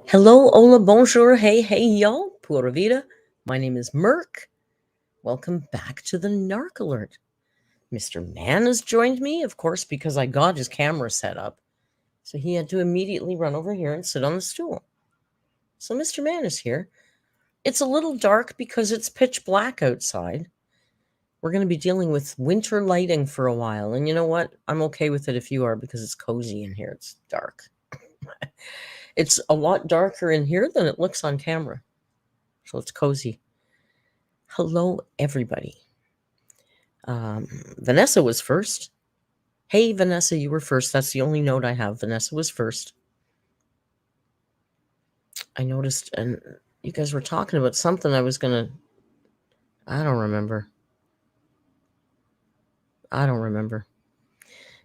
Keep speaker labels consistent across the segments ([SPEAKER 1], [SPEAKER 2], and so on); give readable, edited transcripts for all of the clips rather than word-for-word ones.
[SPEAKER 1] Hello, hola, bonjour, hey, y'all, pura vida. My name is Merc. Welcome back to the Narc Alert. Mr. Man has joined me, of course, because I got his camera set up. So he had to immediately run over here and sit on the stool. So Mr. Man is here. It's a little dark because it's pitch black outside. We're going to be dealing with winter lighting for a while. And you know what? I'm okay with it if you are, because it's cozy in here. It's dark. It's a lot darker in here than it looks on camera. So it's cozy. Hello, everybody. Vanessa was first. Hey, Vanessa, you were first. That's the only note I have. Vanessa was first. I noticed, and you guys were talking about something I was going to... I don't remember.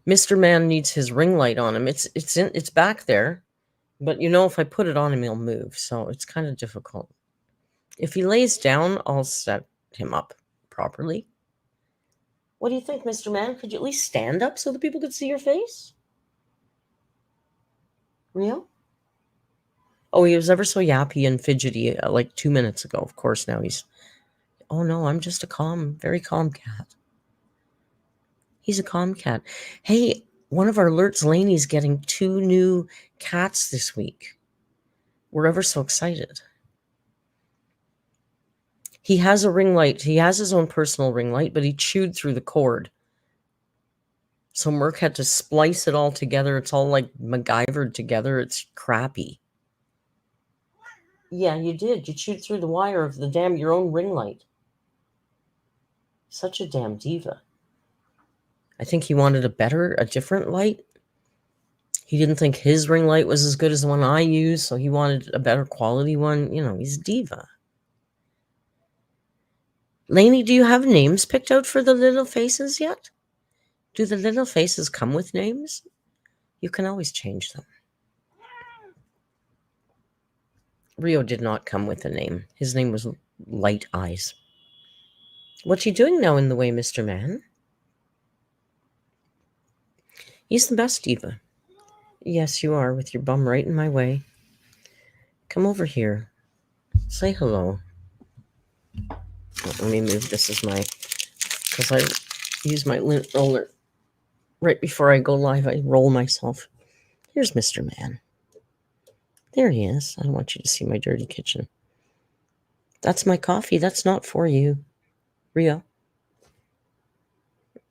[SPEAKER 1] Mr. Man needs his ring light on him. It's back there. But you know, if I put it on him, he'll move. So it's kind of difficult. If he lays down, I'll set him up properly. What do you think, Mr. Man? Could you at least stand up so the people could see your face? Rio? Oh, he was ever so yappy and fidgety like 2 minutes ago. Of course, now he's... Oh, no, I'm just a very calm cat. He's a calm cat. Hey, one of our alerts, Laney's getting 2 new cats this week. We're ever so excited. He has a ring light. He has his own personal ring light, but he chewed through the cord. So Merc had to splice it all together. It's all like MacGyvered together. It's crappy. Yeah, you did. You chewed through the wire of your own ring light. Such a damn diva. I think he wanted a different light. He didn't think his ring light was as good as the one I use, so he wanted a better quality one. You know, he's a diva. Lainey, do you have names picked out for the little faces yet? Do the little faces come with names? You can always change them. Rio did not come with a name. His name was Light Eyes. What's he doing now in the way, Mr. Man? He's the best diva. Yes, you are, with your bum right in my way. Come over here. Say hello. Let me move this because I use my lint roller right before I go live. I roll myself. Here's Mr. Man. There he is. I don't want you to see my dirty kitchen. That's my coffee. That's not for you. Rio.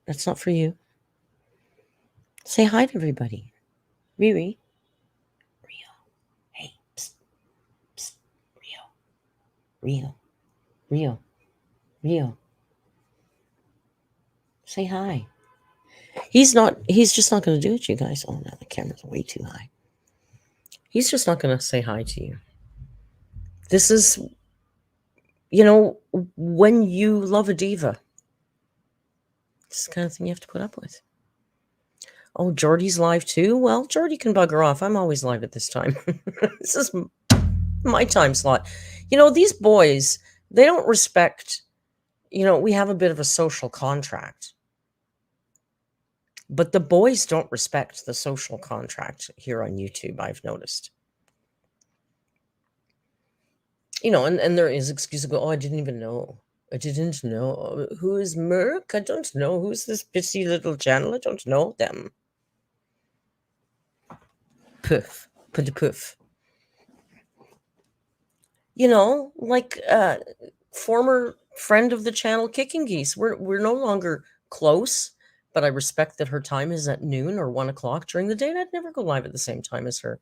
[SPEAKER 1] That's not for you. Say hi to everybody. Riri. Rio. Hey. Psst. Psst. Rio. Rio. Say hi. He's just not going to do it, you guys. Oh, no, the camera's way too high. He's just not going to say hi to you. This is You know, when you love a diva, it's the kind of thing you have to put up with. Oh, Jordy's live too? Well, Jordy can bugger off. I'm always live at this time. This is my time slot. You know, these boys, they don't respect, we have a bit of a social contract. But the boys don't respect the social contract here on YouTube, I've noticed. And there is excuse to go, oh, I didn't even know. I didn't know. Who is Merc? I don't know. Who's this pissy little channel? I don't know them. Poof. Put the poof. Like former friend of the channel, Kicking Geese. We're no longer close, but I respect that her time is at noon or 1 o'clock during the day, and I'd never go live at the same time as her.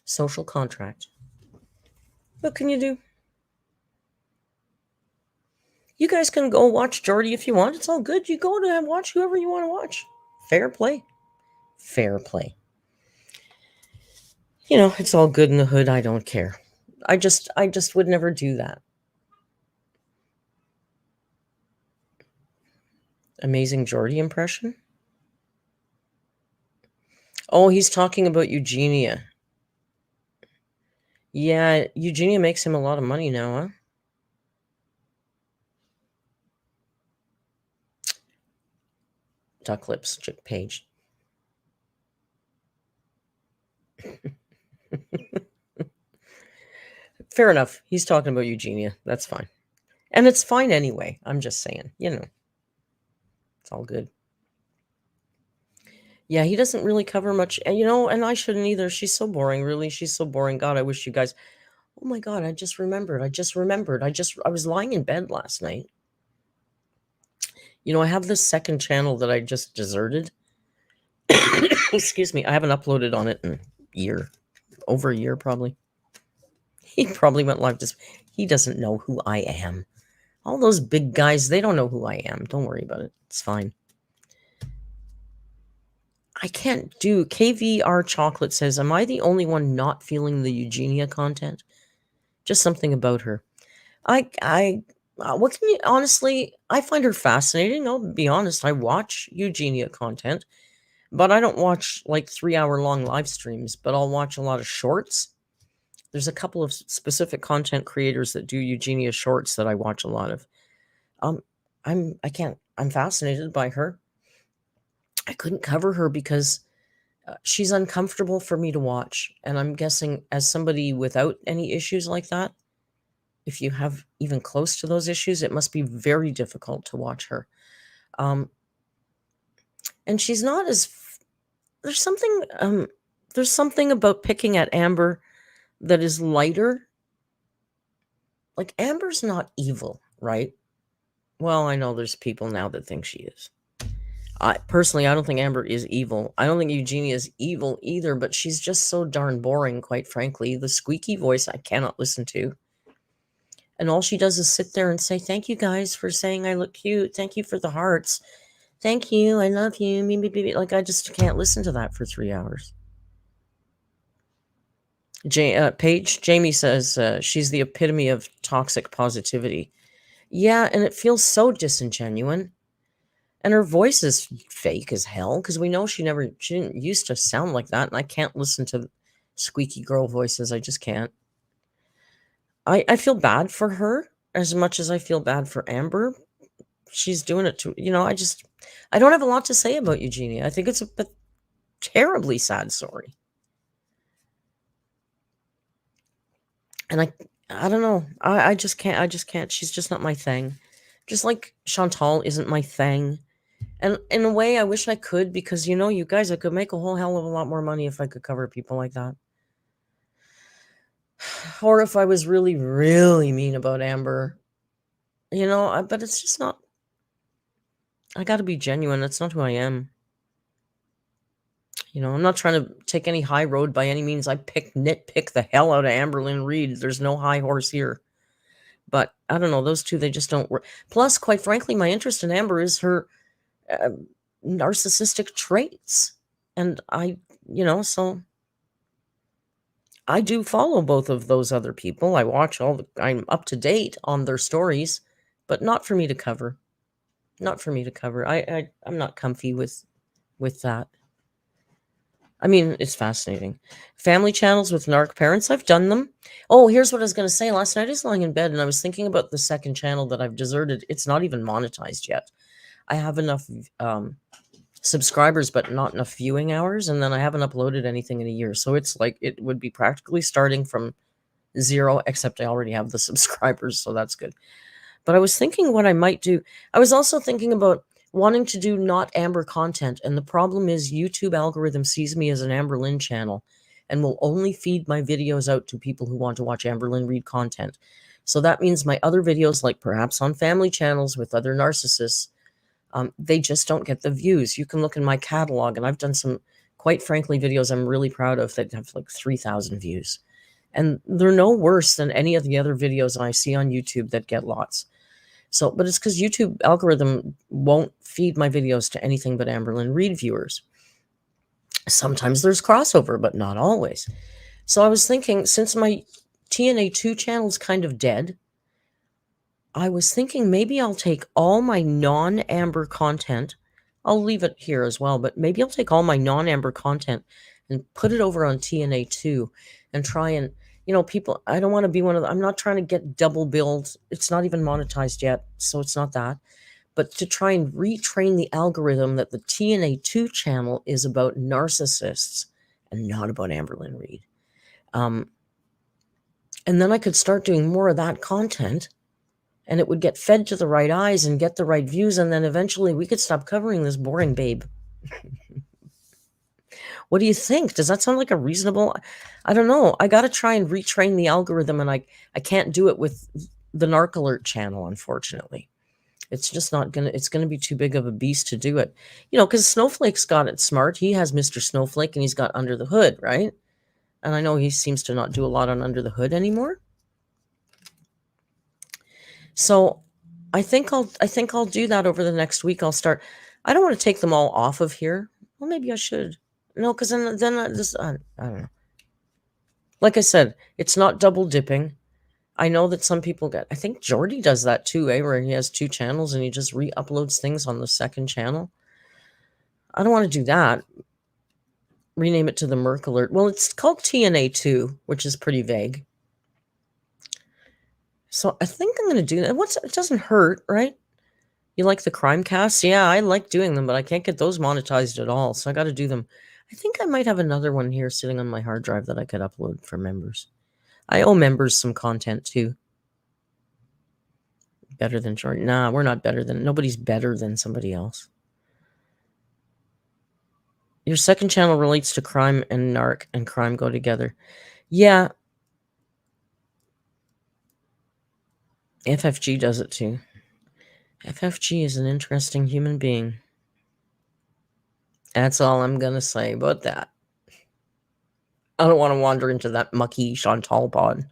[SPEAKER 1] Social contract. What can you do? You guys can go watch Jordy if you want. It's all good. You go to watch whoever you want to watch. Fair play. Fair play. It's all good in the hood. I don't care. I just would never do that. Amazing Jordy impression? Oh, he's talking about Eugenia. Yeah, Eugenia makes him a lot of money now, huh? Duck lips, page. Fair enough. He's talking about Eugenia. That's fine. And it's fine anyway. I'm just saying, it's all good. Yeah, he doesn't really cover much. And, and I shouldn't either. She's so boring, really. She's so boring. God, I wish you guys. Oh my God, I just remembered. I was lying in bed last night. I have this second channel that I just deserted. Excuse me. I haven't uploaded on it in a year. Over a year, probably. He probably went live. He doesn't know who I am. All those big guys, they don't know who I am. Don't worry about it. It's fine. I can't do. KVR Chocolate says, am I the only one not feeling the Eugenia content? Just something about her. What can you, honestly, I find her fascinating. I'll be honest. I watch Eugenia content, but I don't watch like 3-hour long live streams, but I'll watch a lot of shorts. There's a couple of specific content creators that do Eugenia shorts that I watch a lot of. I'm fascinated by her. I couldn't cover her because she's uncomfortable for me to watch. And I'm guessing as somebody without any issues like that, if you have even close to those issues, it must be very difficult to watch her. And she's not as, there's something about picking at Amber that is lighter. Like Amber's not evil, right? Well, I know there's people now that think she is. Personally, I don't think Amber is evil. I don't think Eugenia is evil either, but she's just so darn boring, quite frankly. The squeaky voice I cannot listen to. And all she does is sit there and say, thank you guys for saying I look cute. Thank you for the hearts. Thank you. I love you. Like, I just can't listen to that for 3 hours. Paige, Jamie says she's the epitome of toxic positivity. Yeah, and it feels so disingenuous. And her voice is fake as hell because we know she didn't used to sound like that. And I can't listen to squeaky girl voices. I just can't. I feel bad for her as much as I feel bad for Amber. She's doing it to, I don't have a lot to say about Eugenia. I think it's a terribly sad story. And I don't know. I just can't. She's just not my thing. Just like Chantal isn't my thing. And in a way, I wish I could because, you guys, I could make a whole hell of a lot more money if I could cover people like that. Or if I was really, really mean about Amber. But it's just not. I got to be genuine. That's not who I am. I'm not trying to take any high road by any means. I nitpick the hell out of Amberlynn Reid. There's no high horse here. But I don't know. Those two, they just don't work. Plus, quite frankly, my interest in Amber is her narcissistic traits. And so I do follow both of those other people. I watch I'm up to date on their stories, but not for me to cover. Not for me to cover. I'm not comfy with that. I mean, it's fascinating. Family channels with narc parents, I've done them. Oh, here's what I was going to say. Last night I was lying in bed and I was thinking about the second channel that I've deserted. It's not even monetized yet. I have enough subscribers, but not enough viewing hours. And then I haven't uploaded anything in a year. So it's like it would be practically starting from zero, except I already have the subscribers. So that's good. But I was thinking what I might do. I was also thinking about wanting to do not Amber content. And the problem is YouTube algorithm sees me as an Amberlynn channel and will only feed my videos out to people who want to watch Amberlynn read content. So that means my other videos, like perhaps on family channels with other narcissists, they just don't get the views. You can look in my catalog, and I've done some, quite frankly, videos I'm really proud of that have like 3,000 views. And they're no worse than any of the other videos I see on YouTube that get lots. So, but it's because YouTube algorithm won't feed my videos to anything but Amberlynn Reid viewers. Sometimes there's crossover, but not always. So I was thinking, since my TNA2 channel is kind of dead, I was thinking maybe I'll take all my non-Amber content. I'll leave it here as well, but maybe I'll take all my non-Amber content and put it over on TNA2 and try and, people, I don't want to be one of the, I'm not trying to get double billed. It's not even monetized yet, so it's not that. But to try and retrain the algorithm that the TNA2 channel is about narcissists and not about Amberlynn Reid. And then I could start doing more of that content, and it would get fed to the right eyes and get the right views, and then eventually we could stop covering this boring babe. What do you think? Does that sound like a reasonable? I don't know. I got to try and retrain the algorithm, and I can't do it with the Narc Alert channel, unfortunately. It's just not gonna. It's gonna be too big of a beast to do it. Because Snowflake's got it smart. He has Mr. Snowflake, and he's got Under the Hood, right? And I know he seems to not do a lot on Under the Hood anymore. So I think I'll do that over the next week. I'll start. I don't want to take them all off of here. Well, maybe I should. No, because then I don't know. Like I said, it's not double dipping. I know that some people get. I think Jordy does that too, where he has two channels and he just re-uploads things on the second channel. I don't want to do that. Rename it to the Merc Alert. Well, it's called TNA2, which is pretty vague. So I think I'm going to do that. It doesn't hurt, right? You like the crime casts? Yeah, I like doing them, but I can't get those monetized at all. So I got to do them. I think I might have another one here sitting on my hard drive that I could upload for members. I owe members some content too. Better than Jordan? Nah, we're not better than. Nobody's better than somebody else. Your second channel relates to crime and narc, and crime go together. Yeah. FFG does it too. FFG is an interesting human being. That's all I'm going to say about that. I don't want to wander into that mucky Chantal pod.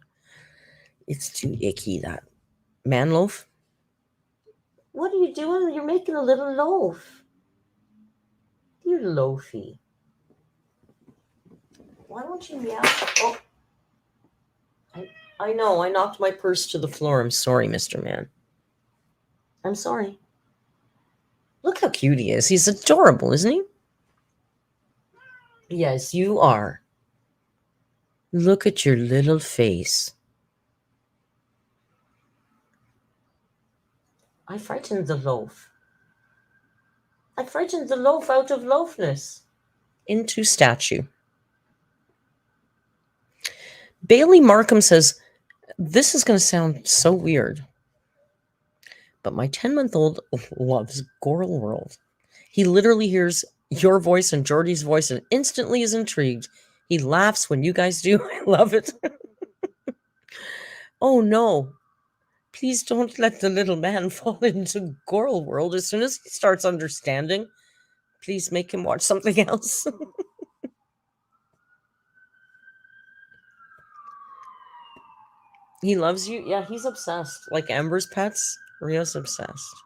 [SPEAKER 1] It's too icky, that. Man loaf? What are you doing? You're making a little loaf. You're loafy. Why don't you meow? Oh. I know, I knocked my purse to the floor. I'm sorry, Mr. Man. I'm sorry. Look how cute he is. He's adorable, isn't he? Yes, you are. Look at your little face. I frightened the loaf. I frightened the loaf out of loafness. Into statue. Bailey Markham says, this is going to sound so weird, but my 10-month-old loves Goral World. He literally hears your voice and Jordy's voice and instantly is intrigued. He laughs when you guys do. I love it. Oh no. Please don't let the little man fall into Goral World. As soon as he starts understanding, please make him watch something else. He loves you? Yeah, he's obsessed. Like Amber's pets, Rio's obsessed.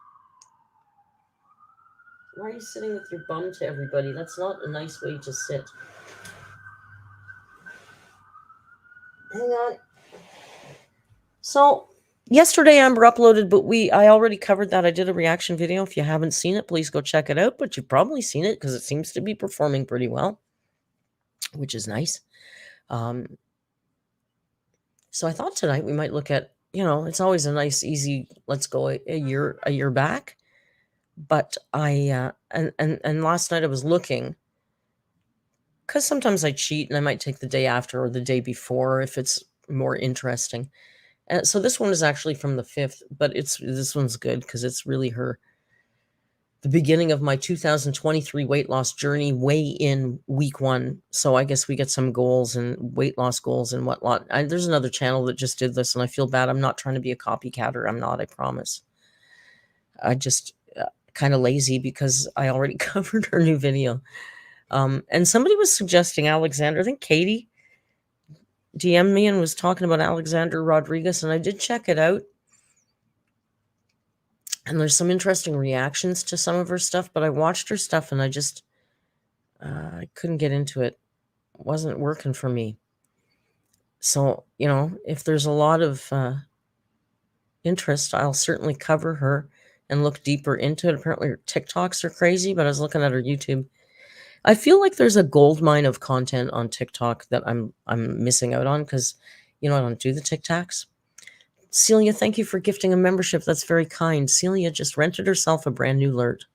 [SPEAKER 1] Why are you sitting with your bum to everybody? That's not a nice way to sit. Hang on. So yesterday Amber uploaded, but I already covered that. I did a reaction video. If you haven't seen it, please go check it out. But you've probably seen it because it seems to be performing pretty well, which is nice. So I thought tonight we might look at, it's always a nice, easy, let's go a year back. But I and last night I was looking, because sometimes I cheat and I might take the day after or the day before if it's more interesting. So this one is actually from the 5th, but this one's good because it's really the beginning of my 2023 weight loss journey, way in week 1. So I guess we get some goals and weight loss goals and whatnot. There's another channel that just did this, and I feel bad. I'm not trying to be a copycatter. I'm not, I promise. I just kind of lazy because I already covered her new video. And somebody was suggesting Alexander, I think Katie DM'd me and was talking about Alexander Rodriguez, and I did check it out. And there's some interesting reactions to some of her stuff, but I watched her stuff and I just, I couldn't get into it. It wasn't working for me. So, if there's a lot of interest, I'll certainly cover her and look deeper into it. Apparently her TikToks are crazy, but I was looking at her YouTube. I feel like there's a gold mine of content on TikTok that I'm missing out on because, I don't do the TikToks. Celia, thank you for gifting a membership. That's very kind. Celia just rented herself a brand new alert.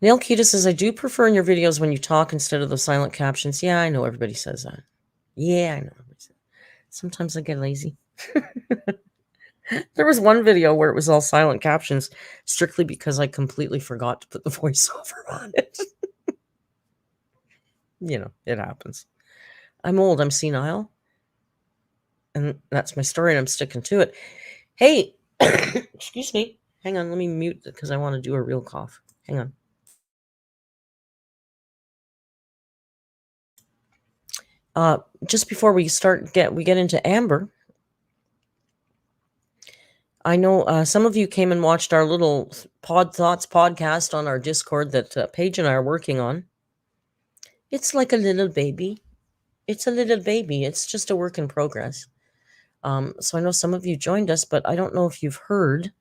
[SPEAKER 1] Nail Kita says, I do prefer in your videos when you talk instead of the silent captions. Yeah, I know everybody says that. Yeah, I know. Sometimes I get lazy. There was one video where it was all silent captions strictly because I completely forgot to put the voiceover on it. It happens. I'm old. I'm senile. And that's my story, and I'm sticking to it. Hey, excuse me. Hang on. Let me mute it because I want to do a real cough. Hang on. Just before we get into Amber, I know some of you came and watched our little Pod Thoughts podcast on our Discord that Paige and I are working on. It's like a little baby. It's a little baby. It's just a work in progress. So I know some of you joined us, but I don't know if you've heard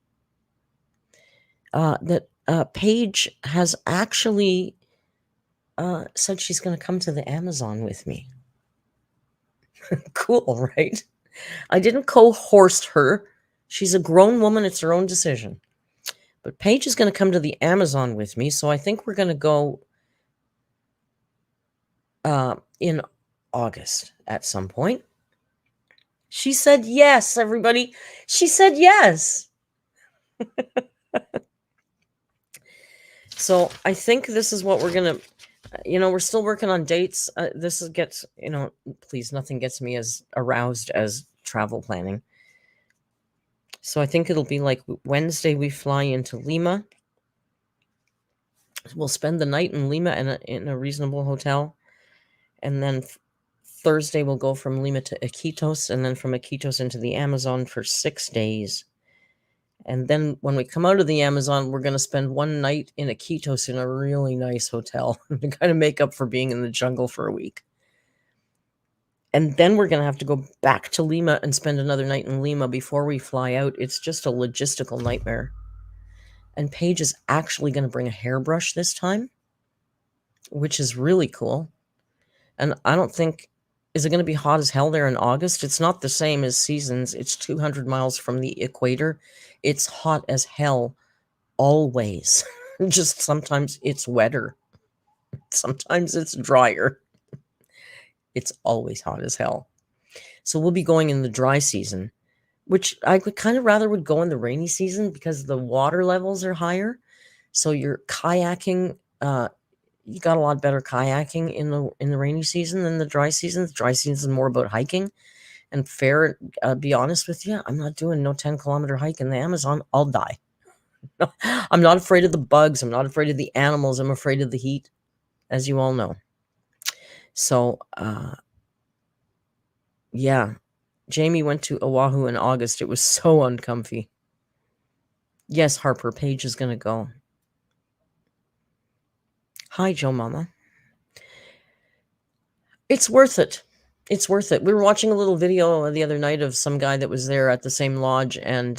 [SPEAKER 1] that Paige has actually said she's going to come to the Amazon with me. Cool, right? I didn't coerce her. She's a grown woman. It's her own decision. But Paige is going to come to the Amazon with me, so I think we're going to go in August at some point. She said yes, everybody. She said yes. So I think this is what we're going to, we're still working on dates. Please, nothing gets me as aroused as travel planning. So I think it'll be like Wednesday we fly into Lima. We'll spend the night in Lima in a reasonable hotel. And then Thursday we'll go from Lima to Iquitos, and then from Iquitos into the Amazon for 6 days. And then when we come out of the Amazon, we're going to spend one night in Iquitos in a really nice hotel to kind of make up for being in the jungle for a week. And then we're going to have to go back to Lima and spend another night in Lima before we fly out. It's just a logistical nightmare. And Paige is actually going to bring a hairbrush this time, which is really cool. And I don't think, is it going to be hot as hell there in August? It's not the same as seasons. It's 200 miles from the equator. It's hot as hell always. Just sometimes it's wetter. Sometimes it's drier. It's always hot as hell. So we'll be going in the dry season, which I would kind of rather would go in the rainy season because the water levels are higher. So you're kayaking, you got a lot better kayaking in the rainy season than the dry season. The dry season is more about hiking. And be honest with you, I'm not doing no 10-kilometer hike in the Amazon. I'll die. I'm not afraid of the bugs. I'm not afraid of the animals. I'm afraid of the heat, as you all know. So, yeah. Jamie went to Oahu in August. It was so uncomfy. Yes, Harper, Paige is going to go. Hi, Joe Mama. It's worth it. It's worth it. We were watching a little video the other night of some guy that was there at the same lodge, and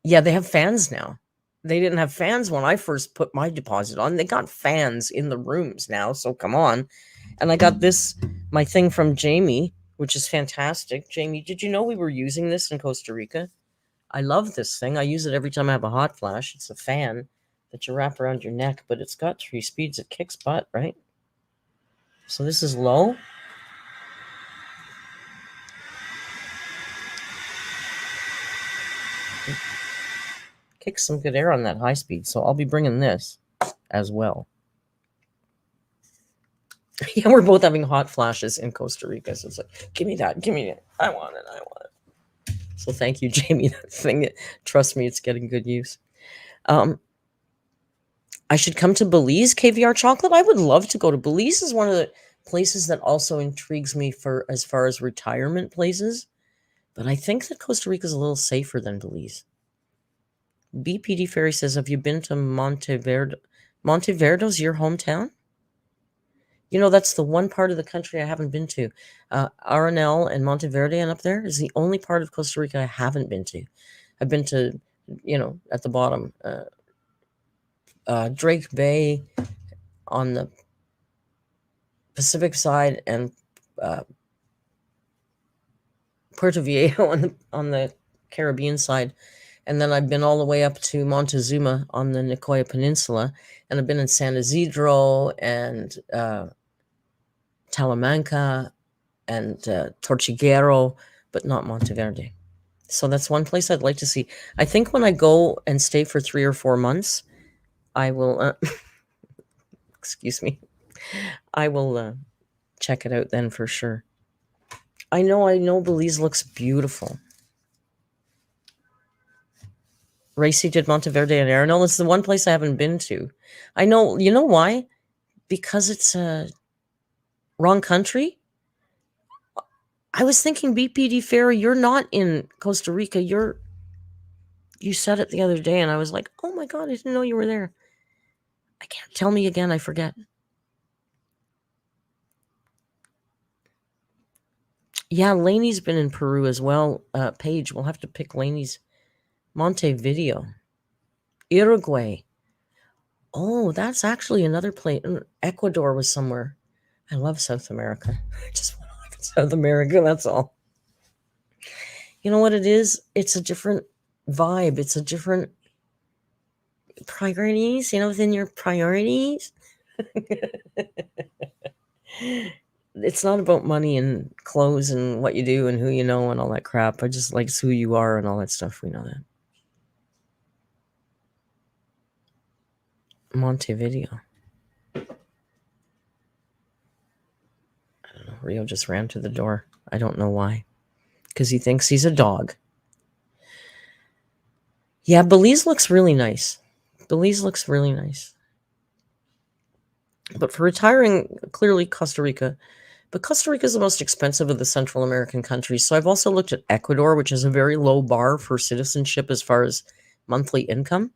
[SPEAKER 1] yeah, they have fans now. They didn't have fans when I first put my deposit on. They got fans in the rooms now, so come on. And I got this, my thing from Jamie, which is fantastic. Jamie, did you know we were using this in Costa Rica? I love this thing. I use it every time I have a hot flash. It's a fan that you wrap around your neck, but it's got 3 speeds. It kicks butt, right? So this is low. Kicks some good air on that high speed. So I'll be bringing this as well. Yeah, we're both having hot flashes in Costa Rica. So it's like, give me that. Give me it. I want it. I want it. So thank you, Jamie. That thing, trust me, it's getting good use. I should come to Belize, caviar chocolate. I would love to go to Belize. Is one of the places that also intrigues me for as far as retirement places. But I think that Costa Rica is a little safer than Belize. BPD Ferry says, have you been to Monteverdo? Monteverdo's your hometown? You know, that's the one part of the country I haven't been to. Arenal and Monteverde and up there is the only part of Costa Rica I haven't been to. I've been to, at the bottom, Drake Bay on the Pacific side and Puerto Viejo on the Caribbean side. And then I've been all the way up to Montezuma on the Nicoya Peninsula. And I've been in San Isidro and Talamanca and Tortuguero, but not Monteverde. So that's one place I'd like to see. I think when I go and stay for 3 or 4 months, I will, excuse me, I will check it out then for sure. I know Belize looks beautiful. Racy did Monteverde and Arenal. It's the one place I haven't been to. I know, you know why? Because it's a wrong country. I was thinking BPD Ferry, you're not in Costa Rica. You said it the other day, and I was like, oh my God, I didn't know you were there. I can't. Tell me again, I forget. Yeah, Laney's been in Peru as well. Paige, we'll have to pick Laney's. Montevideo. Uruguay. Oh, that's actually another place. Ecuador was somewhere. I love South America. I just want to live in South America, that's all. You know what it is? It's a different vibe. It's a different priorities, within your priorities. It's not about money and clothes and what you do and who you know and all that crap. I just like who you are and all that stuff. We know that. Montevideo. I don't know. Rio just ran to the door. I don't know why. Because he thinks he's a dog. Yeah, Belize looks really nice. Belize looks really nice. But for retiring, clearly Costa Rica. But Costa Rica is the most expensive of the Central American countries. So I've also looked at Ecuador, which is a very low bar for citizenship as far as monthly income.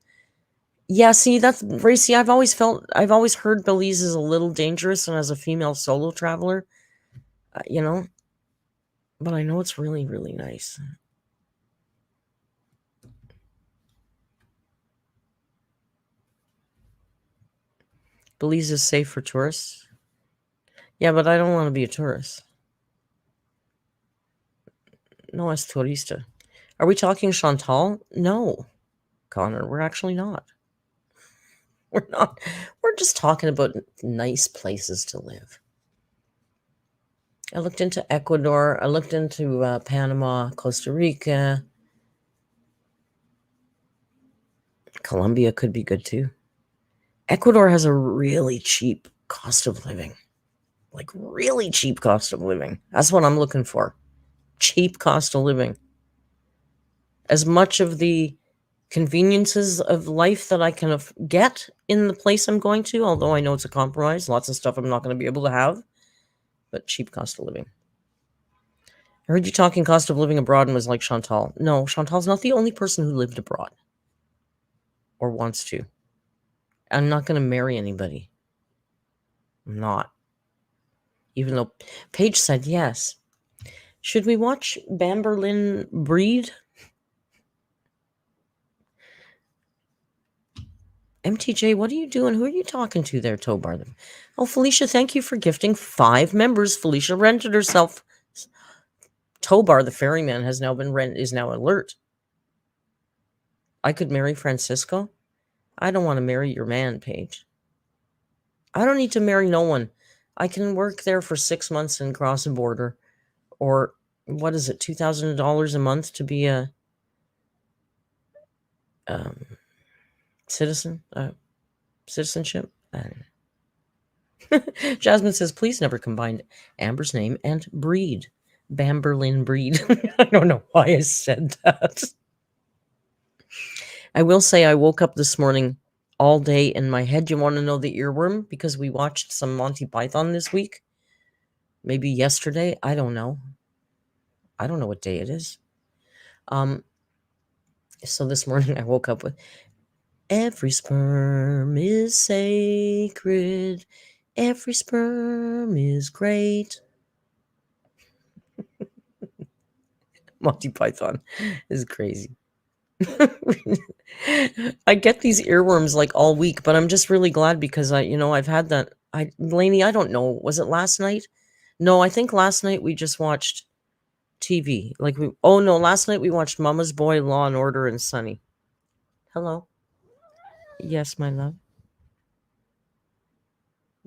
[SPEAKER 1] Yeah, see, that's Racy. I've always heard Belize is a little dangerous, and as a female solo traveler, but I know it's really, really nice. Belize is safe for tourists. Yeah, but I don't want to be a tourist. No es turista. Are we talking Chantal? No, Connor, we're actually not. We're not. We're just talking about nice places to live. I looked into Ecuador. I looked into Panama, Costa Rica. Colombia could be good too. Ecuador has a really cheap cost of living. Like really cheap cost of living. That's what I'm looking for. Cheap cost of living. As much of the conveniences of life that I can get in the place I'm going to, although I know it's a compromise. Lots of stuff I'm not going to be able to have. But cheap cost of living. I heard you talking cost of living abroad and was like Chantal. No, Chantal's not the only person who lived abroad. Or wants to. I'm not going to marry anybody. I'm not. even though Paige said yes. Should we watch Bamberlyn breed? MTJ, what are you doing? Who are you talking to there, Tobar? Oh, Felicia, thank you for gifting 5 members. Felicia rented herself. Tobar, the ferryman, is now alert. I could marry Francisco. I don't want to marry your man, Paige. I don't need to marry no one. I can work there for 6 months and cross a border. Or, what is it, $2,000 a month to be a citizenship? Jasmine says, please never combine Amber's name and breed. Bamberlyn breed. I don't know why I said that. I will say I woke up this morning all day in my head. You want to know the earworm? Because we watched some Monty Python this week. Maybe yesterday. I don't know. I don't know what day it is. So this morning I woke up with, every sperm is sacred. Every sperm is great. Monty Python is crazy. I get these earworms like all week, but I'm just really glad because I've had that. Lainey, I don't know. Was it last night? No, I think last night we just watched TV. Last night we watched Mama's Boy, Law and Order, and Sunny. Hello. Yes, my love.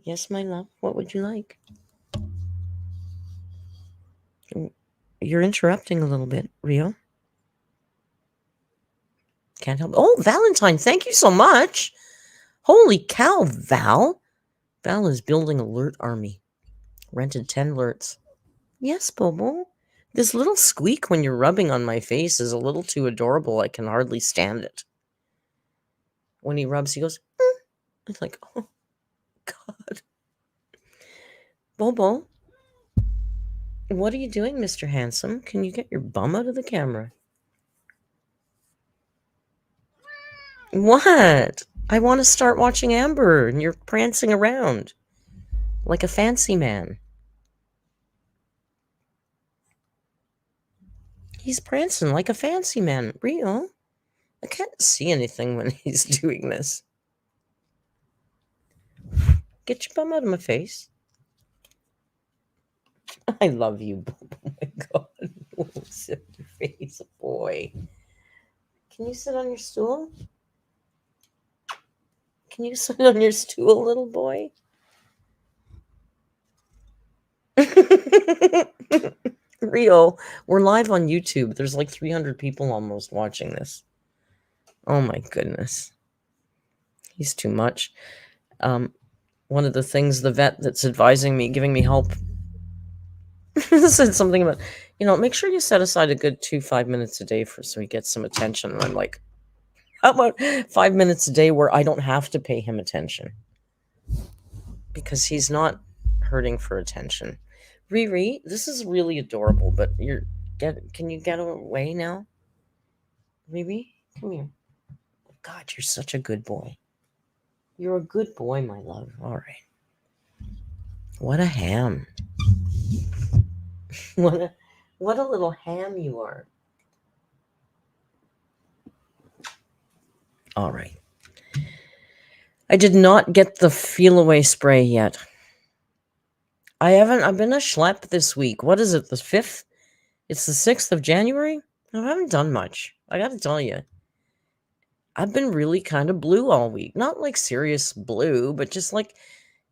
[SPEAKER 1] Yes, my love. What would you like? You're interrupting a little bit, Rio. Can't help. Oh, Valentine, thank you so much. Holy cow, Val. Val is building alert army. Rented 10 alerts. Yes, Bobo. This little squeak when you're rubbing on my face is a little too adorable. I can hardly stand it. When he rubs, he goes, It's like, oh, God. Bobo, what are you doing, Mr. Handsome? Can you get your bum out of the camera? What? I want to start watching Amber, and you're prancing around like a fancy man. He's prancing like a fancy man. Rio, I can't see anything when he's doing this. Get your bum out of my face. I love you. Oh my God. Oh, sit your face, boy. Can you sit on your stool? Can you sit on your stool, little boy? Rio, we're live on YouTube. There's like 300 people almost watching this. Oh my goodness. He's too much. One of the things the vet that's advising me, giving me help, said something about, make sure you set aside a good 5 minutes a day so he gets some attention. And I'm like, how about 5 minutes a day where I don't have to pay him attention? Because he's not hurting for attention. Riri, this is really adorable, but can you get away now? Riri, come here. God, you're such a good boy. You're a good boy, my love. All right. What a ham. What a little ham you are. All right. I did not get the Feel Away spray yet. I've been a schlep this week. What is it, the 5th? It's the 6th of January? I haven't done much. I got to tell you. I've been really kind of blue all week. Not like serious blue, but just like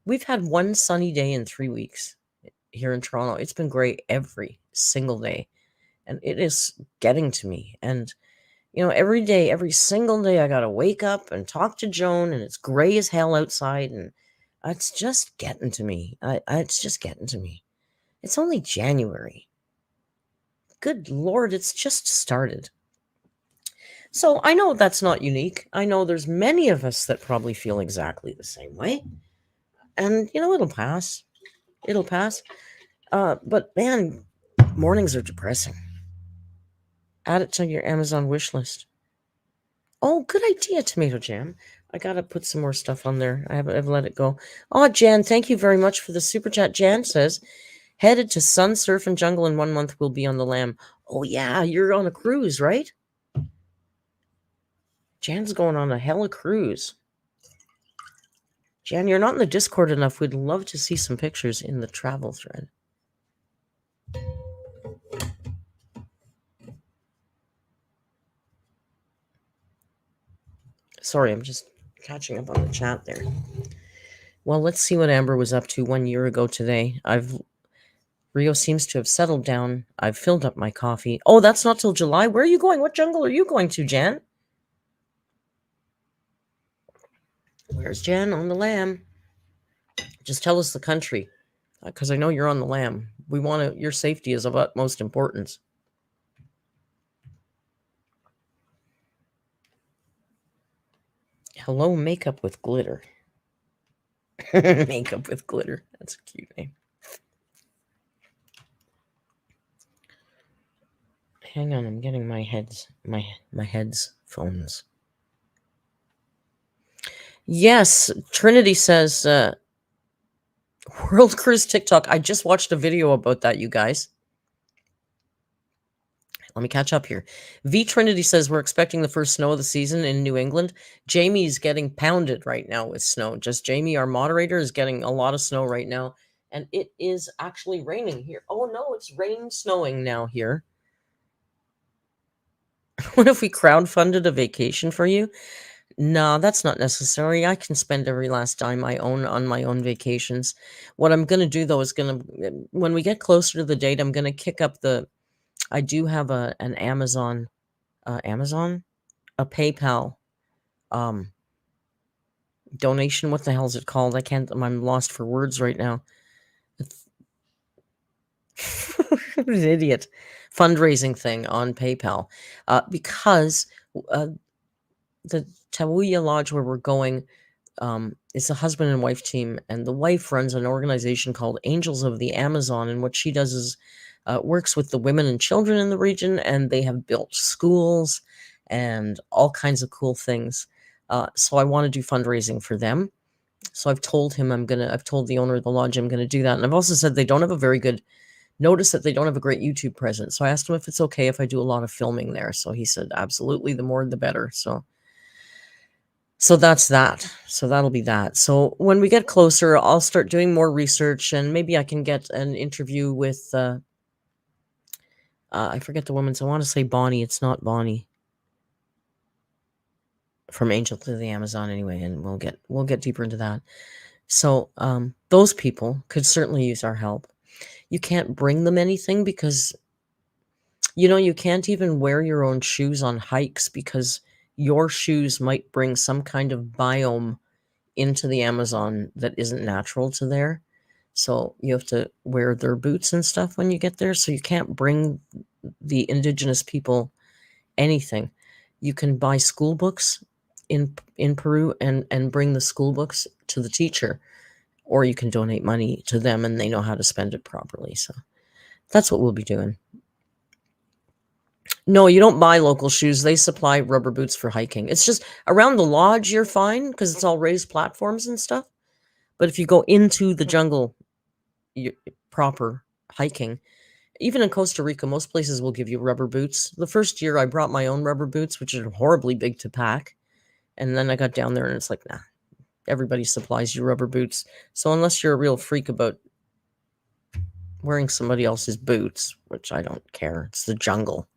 [SPEAKER 1] we've had one sunny day in 3 weeks here in Toronto. It's been great every single day. And it is getting to me. And, every day, every single day, I got to wake up and talk to Joan, and it's gray as hell outside. And it's just getting to me. It's just getting to me. It's only January. Good Lord, it's just started. So I know that's not unique. I know there's many of us that probably feel exactly the same way. And, it'll pass. It'll pass. But, man, mornings are depressing. Add it to your Amazon wish list. Oh, good idea, tomato jam. I gotta put some more stuff on there. I've let it go. Oh, Jan, thank you very much for the super chat. Jan says, headed to sun, surf, and jungle in 1 month. We'll be on the lam. Oh yeah, you're on a cruise, right? Jan's going on a hella cruise. Jan, you're not in the Discord enough. We'd love to see some pictures in the travel thread. Sorry, I'm just catching up on the chat there. Well, let's see what Amber was up to 1 year ago today. Rio seems to have settled down. I've filled up my coffee. Oh, that's not till July. Where are you going? What jungle are you going to, Jan? Where's Jan? On the lam. Just tell us the country, because I know you're on the lam. We want to. Your safety is of utmost importance. Hello, makeup with glitter. Makeup with glitter. That's a cute name. Hang on, I'm getting my headphones. Yes, Trinity says World Cruise TikTok. I just watched a video about that, you guys. Let me catch up here. V Trinity says we're expecting the first snow of the season in New England. Jamie's getting pounded right now with snow. Just Jamie, our moderator, is getting a lot of snow right now. And it is actually raining here. Oh no, it's snowing now here. What if we crowdfunded a vacation for you? No, that's not necessary. I can spend every last dime I own on my own vacations. What I'm going to do, though, is when we get closer to the date, I'm going to kick up I do have an Amazon, a PayPal donation. What the hell is it called? I'm lost for words right now. I'm an idiot. Fundraising thing on PayPal. Because the Tawuya Lodge where we're going, it's a husband and wife team, and the wife runs an organization called Angels of the Amazon, and what she does is works with the women and children in the region, and they have built schools and all kinds of cool things. So I want to do fundraising for them. So I've told him I've told the owner of the lodge I'm gonna do that. And I've also said they don't have a very good notice that they don't have a great YouTube presence. So I asked him if it's okay if I do a lot of filming there. So he said, absolutely, the more the better. So that's that. So that'll be that. So when we get closer, I'll start doing more research, and maybe I can get an interview with I forget the woman's. I want to say Bonnie. It's not Bonnie. From Angel to the Amazon anyway, and we'll get deeper into that. So those people could certainly use our help. You can't bring them anything because you can't even wear your own shoes on hikes because your shoes might bring some kind of biome into the Amazon that isn't natural to there. So you have to wear their boots and stuff when you get there. So you can't bring the indigenous people anything. You can buy school books in Peru and bring the school books to the teacher, or you can donate money to them and they know how to spend it properly. So that's what we'll be doing. No, you don't buy local shoes. They supply rubber boots for hiking. It's just around the lodge, you're fine because it's all raised platforms and stuff. But if you go into the jungle, proper hiking, even in Costa Rica, most places will give you rubber boots. The first year I brought my own rubber boots, which are horribly big to pack. And then I got down there and it's like, nah, everybody supplies you rubber boots. So unless you're a real freak about wearing somebody else's boots, which I don't care, it's the jungle.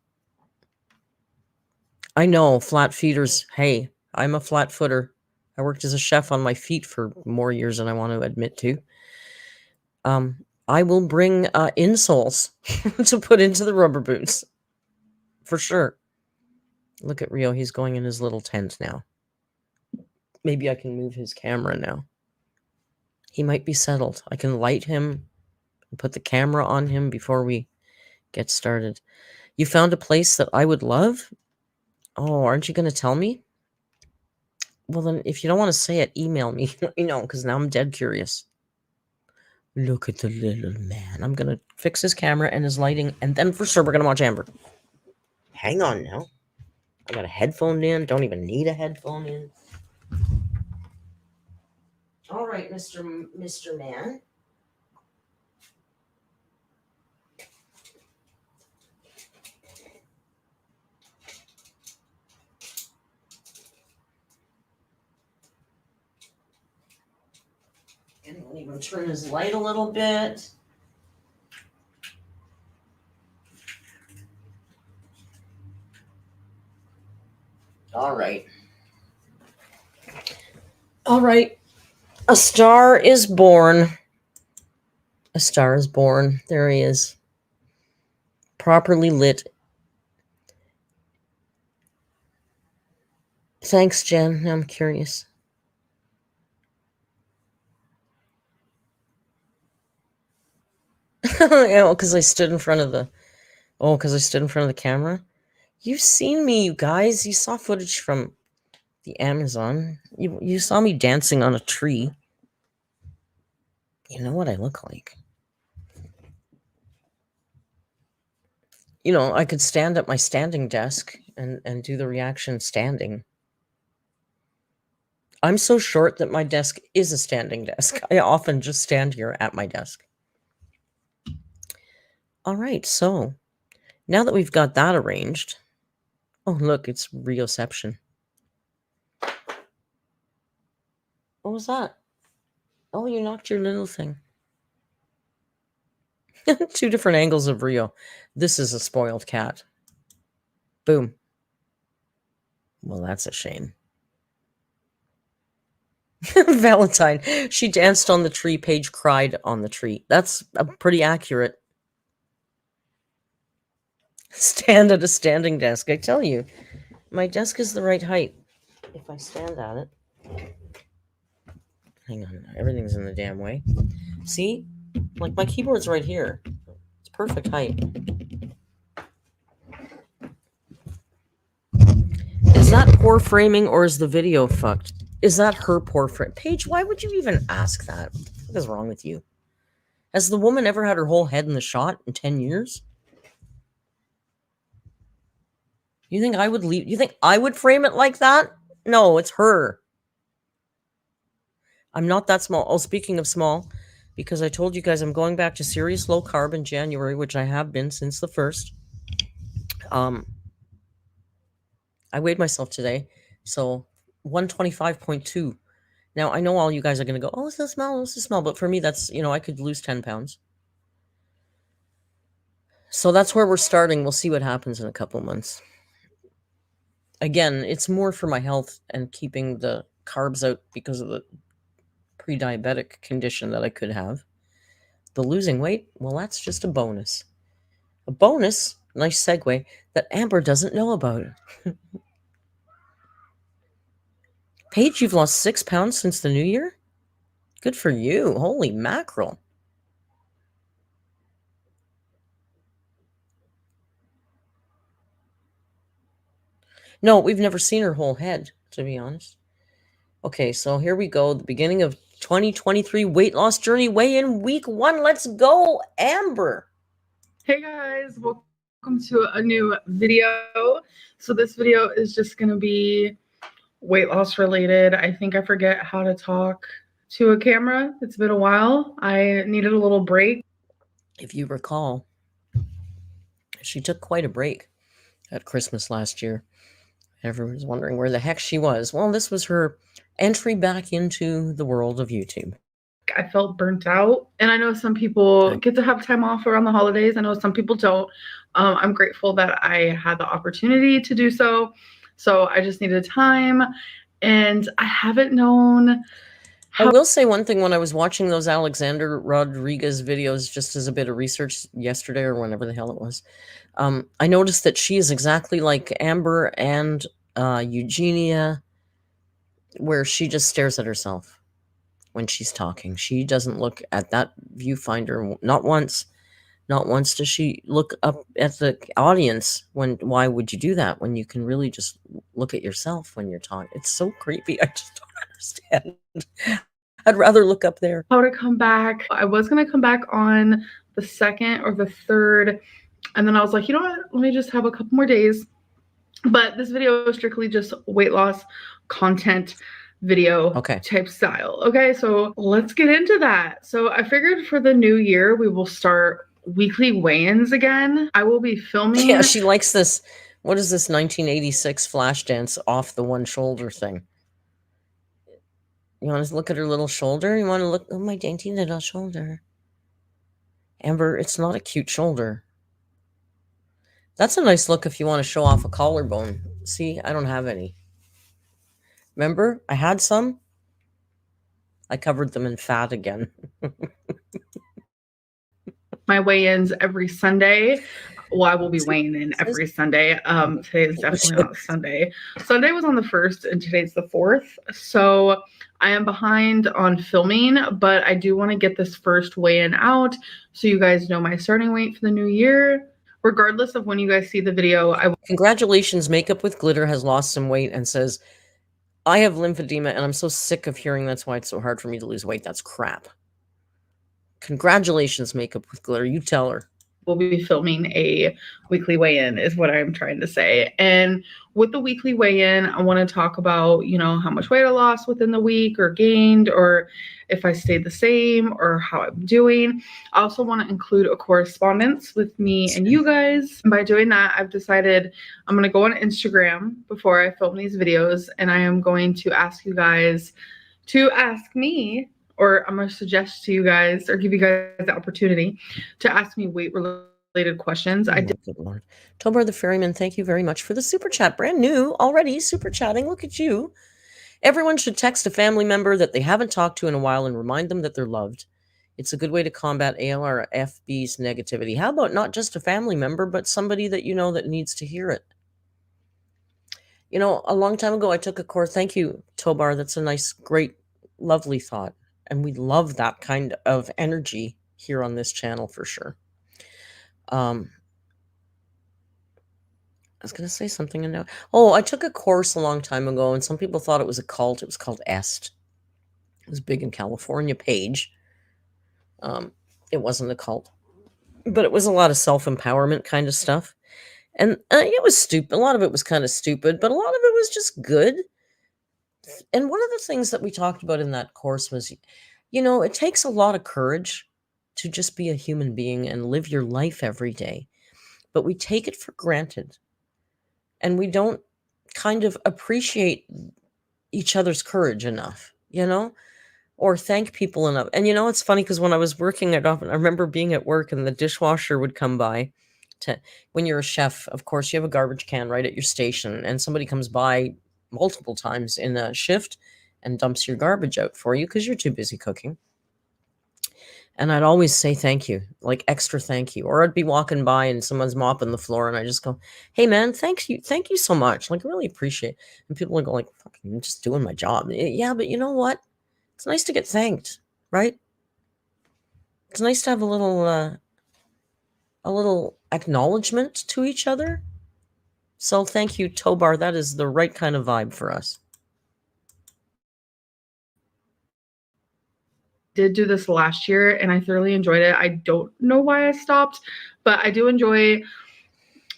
[SPEAKER 1] I know, flat feeters. Hey, I'm a flat footer. I worked as a chef on my feet for more years than I want to admit to. I will bring insoles to put into the rubber boots. For sure. Look at Rio. He's going in his little tent now. Maybe I can move his camera now. He might be settled. I can light him and put the camera on him before we get started. You found a place that I would love? Oh, aren't you going to tell me? Well, then, if you don't want to say it, email me. Let me know, because now I'm dead curious. Look at the little man. I'm going to fix his camera and his lighting, and then for sure we're going to watch Amber. Hang on now. I got a headphone in. Don't even need a headphone in. All right, Mr. Man. And we'll even turn his light a little bit. All right. All right. A star is born. A star is born. There he is. Properly lit. Thanks, Jen. I'm curious. Yeah, because I stood in front of the. Oh, because I stood in front of the camera. You've seen me, you guys. You saw footage from the Amazon. You saw me dancing on a tree. You know what I look like. You know, I could stand at my standing desk and do the reaction standing. I'm so short that my desk is a standing desk. I often just stand here at my desk. All right, so now that we've got that arranged. Oh, look, it's Rioception. What was that? Oh, you knocked your little thing. 2 different angles of Rio. This is a spoiled cat. Boom. Well, that's a shame. Valentine. She danced on the tree. Paige cried on the tree. That's pretty accurate. Stand at a standing desk. I tell you, my desk is the right height. If I stand at it. Hang on. Everything's in the damn way. See? Like my keyboard's right here. It's perfect height. Is that poor framing or is the video fucked? Is that her poor frame? Paige, why would you even ask that? What is wrong with you? Has the woman ever had her whole head in the shot in 10 years? You think I would leave? You think I would frame it like that? No, it's her. I'm not that small. Oh, speaking of small, because I told you guys I'm going back to serious low carb in January, which I have been since the 1st. I weighed myself today, so 125.2. Now, I know all you guys are going to go, oh, it's so small, it's so small. But for me, that's, I could lose 10 pounds. So that's where we're starting. We'll see what happens in a couple months. Again, it's more for my health and keeping the carbs out because of the pre-diabetic condition that I could have. The losing weight, well, that's just a bonus. A bonus, nice segue, that Amber doesn't know about. Paige, you've lost 6 pounds since the new year? Good for you. Holy mackerel. No, we've never seen her whole head, to be honest. Okay, so here we go. The beginning of 2023 weight loss journey, weigh-in week 1. Let's go, Amber.
[SPEAKER 2] Hey guys, welcome to a new video. So this video is just going to be weight loss related. I think I forget how to talk to a camera. It's been a while. I needed a little break.
[SPEAKER 1] If you recall, she took quite a break at Christmas last year. Everyone's wondering where the heck she was. Well, this was her entry back into the world of YouTube.
[SPEAKER 2] I felt burnt out, and I know some people get to have time off around the holidays. I know some people don't. I'm grateful that I had the opportunity to do so. So I just needed time, and I haven't known.
[SPEAKER 1] I will say one thing. When I was watching those Alexander Rodriguez videos just as a bit of research yesterday or whenever the hell it was, I noticed that she is exactly like Amber and Eugenia, where she just stares at herself when she's talking. She doesn't look at that viewfinder. Not once. Not once does she look up at the audience. Why would you do that when you can really just look at yourself when you're talking? It's so creepy. I just don't understand. I'd rather look up there.
[SPEAKER 2] How to come back. I was going to come back on the 2nd or the 3rd. And then I was like, you know what? Let me just have a couple more days. But this video is strictly just weight loss content. video
[SPEAKER 1] Okay.
[SPEAKER 2] type style. Okay, so let's get into that. So I figured for the new year, we will start weekly weigh-ins again. I will be filming.
[SPEAKER 1] Yeah, she likes this. What is this 1986 flash dance off the one shoulder thing? You want to look at her little shoulder? You want to look? Oh, my dainty little shoulder. Amber, it's not a cute shoulder. That's a nice look if you want to show off a collarbone. See, I don't have any. Remember, I had some. I covered them in fat again.
[SPEAKER 2] My weigh-ins every Sunday. Well, I will be weighing in every Sunday. Today is definitely not Sunday. Sunday was on the 1st and today's the 4th. So I am behind on filming, but I do want to get this first weigh-in out so you guys know my starting weight for the new year. Regardless of when you guys see the video,
[SPEAKER 1] Congratulations, Makeup with Glitter has lost some weight and says, I have lymphedema and I'm so sick of hearing that's why it's so hard for me to lose weight. That's crap. Congratulations, Makeup with Glitter. You tell her.
[SPEAKER 2] We'll be filming a weekly weigh-in is what I'm trying to say. And with the weekly weigh-in, I want to talk about, how much weight I lost within the week or gained, or if I stayed the same or how I'm doing. I also want to include a correspondence with me and you guys. By doing that, I've decided I'm going to go on Instagram before I film these videos, and I am going to ask you guys to ask me, or I'm going to suggest to you guys or give you guys the opportunity to ask me weight-related questions.
[SPEAKER 1] Oh, good Lord. Tobar the Ferryman, thank you very much for the super chat. Brand new already, super chatting. Look at you. Everyone should text a family member that they haven't talked to in a while and remind them that they're loved. It's a good way to combat ALRFB's negativity. How about not just a family member, but somebody that you know that needs to hear it? A long time ago, I took a course. Thank you, Tobar. That's a nice, great, lovely thought. And we love that kind of energy here on this channel for sure. I was going to say something. I took a course a long time ago, and some people thought it was a cult. It was called EST. It was big in California, Paige. It wasn't a cult, but it was a lot of self-empowerment kind of stuff. And it was stupid. A lot of it was kind of stupid, but a lot of it was just good. And one of the things that we talked about in that course was, it takes a lot of courage to just be a human being and live your life every day. But we take it for granted. And we don't kind of appreciate each other's courage enough, or thank people enough. And it's funny because when I was working at often, I remember being at work and the dishwasher would come by. When you're a chef, of course, you have a garbage can right at your station, and somebody comes by multiple times in a shift and dumps your garbage out for you because you're too busy cooking. And I'd always say thank you, like extra thank you. Or I'd be walking by and someone's mopping the floor and I just go, hey man, thank you so much. Like, really appreciate it. And people would go like, fucking, I'm just doing my job. Yeah, but you know what? It's nice to get thanked, right? It's nice to have a little acknowledgement to each other. So thank you, Tobar. That is the right kind of vibe for us.
[SPEAKER 2] Did do this last year and I thoroughly enjoyed it. I don't know why I stopped, but I do enjoy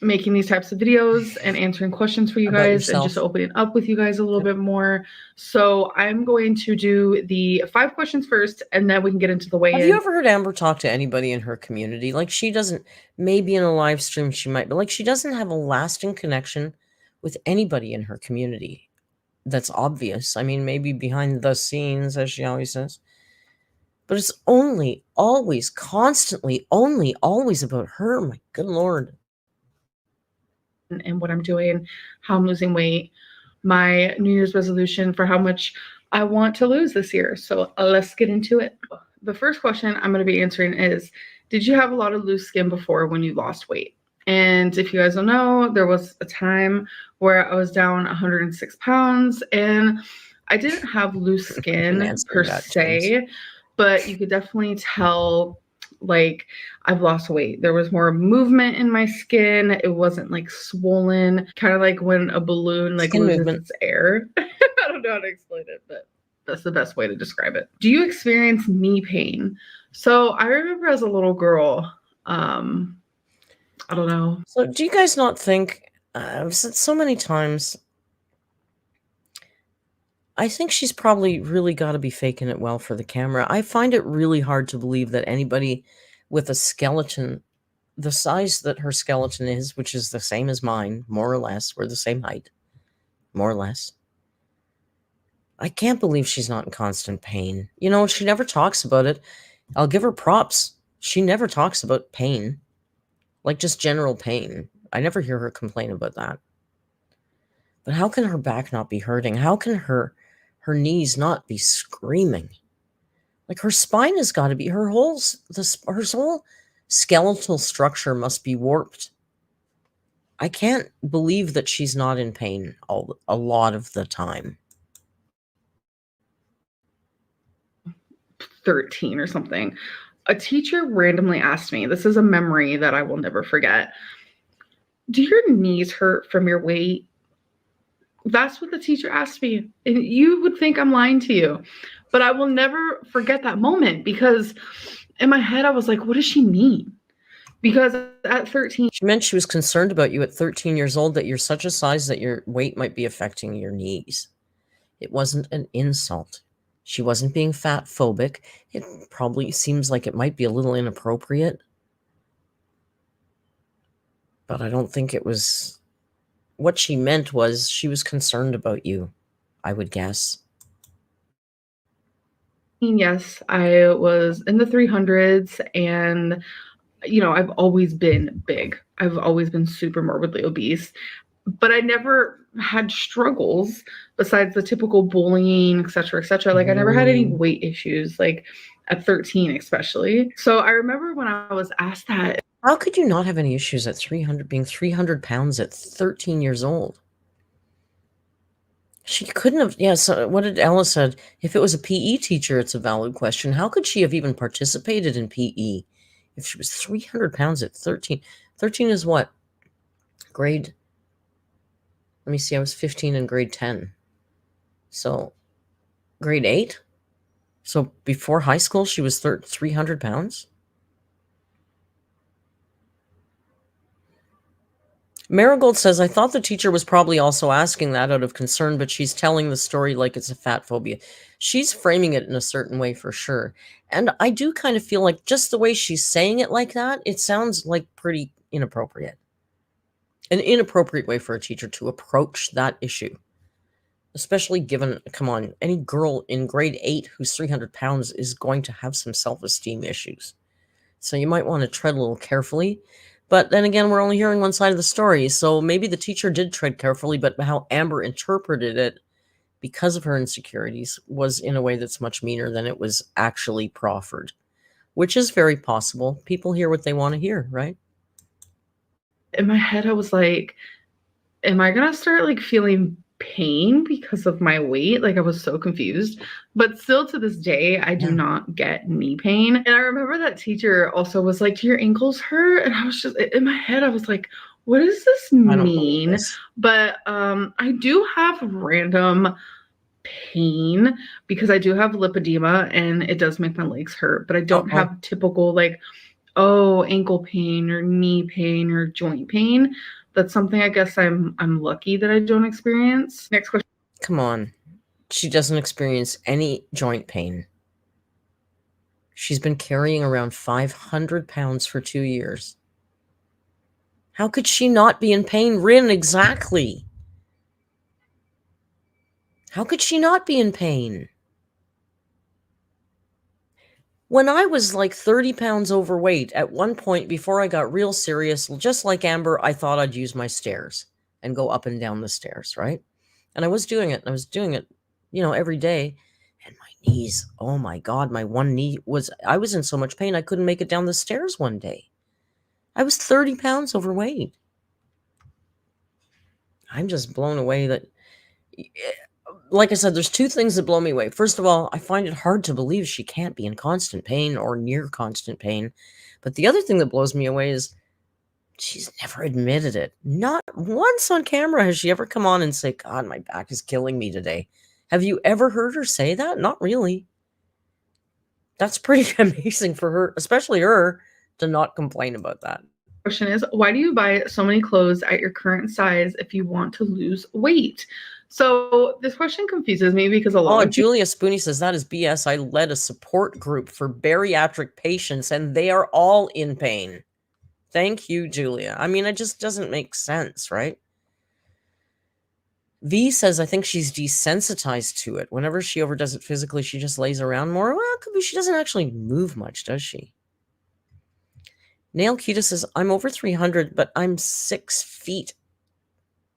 [SPEAKER 2] making these types of videos and answering questions for you guys and just opening up with you guys a little bit more. So I'm going to do the 5 questions first, and then we can get into the weigh-in.
[SPEAKER 1] Have you ever heard Amber talk to anybody in her community? Like, she doesn't, maybe in a live stream she might, but like, she doesn't have a lasting connection with anybody in her community. That's obvious. I mean, maybe behind the scenes, as she always says. But it's only, always, constantly, only, always about her. My good Lord.
[SPEAKER 2] And what I'm doing, how I'm losing weight, my New Year's resolution for how much I want to lose this year. So let's get into it. The first question I'm going to be answering is, did you have a lot of loose skin before when you lost weight? And if you guys don't know, there was a time where I was down 106 pounds and I didn't have loose skin per se, but you could definitely tell like I've lost weight. There was more movement in my skin. It wasn't like swollen, kind of like when a balloon like loses its air. I don't know how to explain it, but that's the best way to describe it. Do you experience knee pain? So I remember as a little girl, I don't know.
[SPEAKER 1] So do you guys not think, I've said so many times, I think she's probably really got to be faking it well for the camera. I find it really hard to believe that anybody with a skeleton the size that her skeleton is, which is the same as mine, more or less, we're the same height, more or less. I can't believe she's not in constant pain. You know, she never talks about it. I'll give her props. She never talks about pain, like just general pain. I never hear her complain about that. But how can her back not be hurting? How can her knees not be screaming? Like her spine has got to be her whole skeletal structure must be warped. I can't believe that she's not in pain a lot of the time.
[SPEAKER 2] 13 or something. A teacher randomly asked me, this is a memory that I will never forget. Do your knees hurt from your weight? That's what the teacher asked me. And you would think I'm lying to you, but I will never forget that moment because in my head, I was like, what does she mean? Because at 13,
[SPEAKER 1] she meant she was concerned about you at 13 years old, that you're such a size that your weight might be affecting your knees. It wasn't an insult. She wasn't being fat phobic. It probably seems like it might be a little inappropriate, but I don't think it was. What she meant was she was concerned about you, I would guess.
[SPEAKER 2] yes, I was in the 300s and, you know, I've always been big. I've always been super morbidly obese, but I never had struggles besides the typical bullying, et cetera, et cetera. Like I never had any weight issues, like at 13, especially. So I remember when I was asked that.
[SPEAKER 1] How could you not have any issues at 300, being 300 pounds at 13 years old? She couldn't have. Yeah, so what did Ella said? If it was a PE teacher, it's a valid question. How could she have even participated in PE if she was 300 pounds at 13? 13 is what? Grade. Let me see. I was 15 in grade 10. So grade 8? So before high school, she was 300 pounds? Marigold says, I thought the teacher was probably also asking that out of concern, but she's telling the story like it's a fat phobia. She's framing it in a certain way for sure. And I do kind of feel like just the way she's saying it like that, it sounds like pretty inappropriate. An inappropriate way for a teacher to approach that issue. Especially given, come on, any girl in grade 8 who's 300 pounds is going to have some self-esteem issues. So you might want to tread a little carefully. But then again, we're only hearing one side of the story. So maybe the teacher did tread carefully, but how Amber interpreted it because of her insecurities was in a way that's much meaner than it was actually proffered, which is very possible. People hear what they want to hear, right?
[SPEAKER 2] In my head, I was like, am I going to start like feeling pain because of my weight? Like I was so confused, but still to this day, I do not get knee pain. And I remember that teacher also was like, do your ankles hurt? And I was just in my head, I was like, what does this mean? But I do have random pain because I do have lipedema and it does make my legs hurt, but I don't have typical like, oh, ankle pain or knee pain or joint pain. That's something I guess I'm lucky that I don't experience. Next question.
[SPEAKER 1] Come on. She doesn't experience any joint pain. She's been carrying around 500 pounds for 2 years. How could she not be in pain? Rin, exactly. How could she not be in pain? When I was like 30 pounds overweight, at one point before I got real serious, just like Amber, I thought I'd use my stairs and go up and down the stairs, right? And I was doing it. And I was doing it, you know, every day. And my knees, oh my God, my one knee I was in so much pain, I couldn't make it down the stairs one day. I was 30 pounds overweight. I'm just blown away that, like I said, there's two things that blow me away. First of all, I find it hard to believe she can't be in constant pain or near constant pain. But the other thing that blows me away is she's never admitted it. Not once on camera has she ever come on and say, God, my back is killing me today. Have you ever heard her say that? Not really. That's pretty amazing for her, especially her, to not complain about that.
[SPEAKER 2] Question is, why do you buy so many clothes at your current size if you want to lose weight? So this question confuses me because a lot of
[SPEAKER 1] Julia Spoonie says that is BS. I led a support group for bariatric patients and they are all in pain. Thank you, Julia. I mean, it just doesn't make sense, right? V says, I think she's desensitized to it. Whenever she overdoes it physically, she just lays around more. Well, it could be she doesn't actually move much, does she? Nail Kita says, I'm over 300, but I'm 6 feet.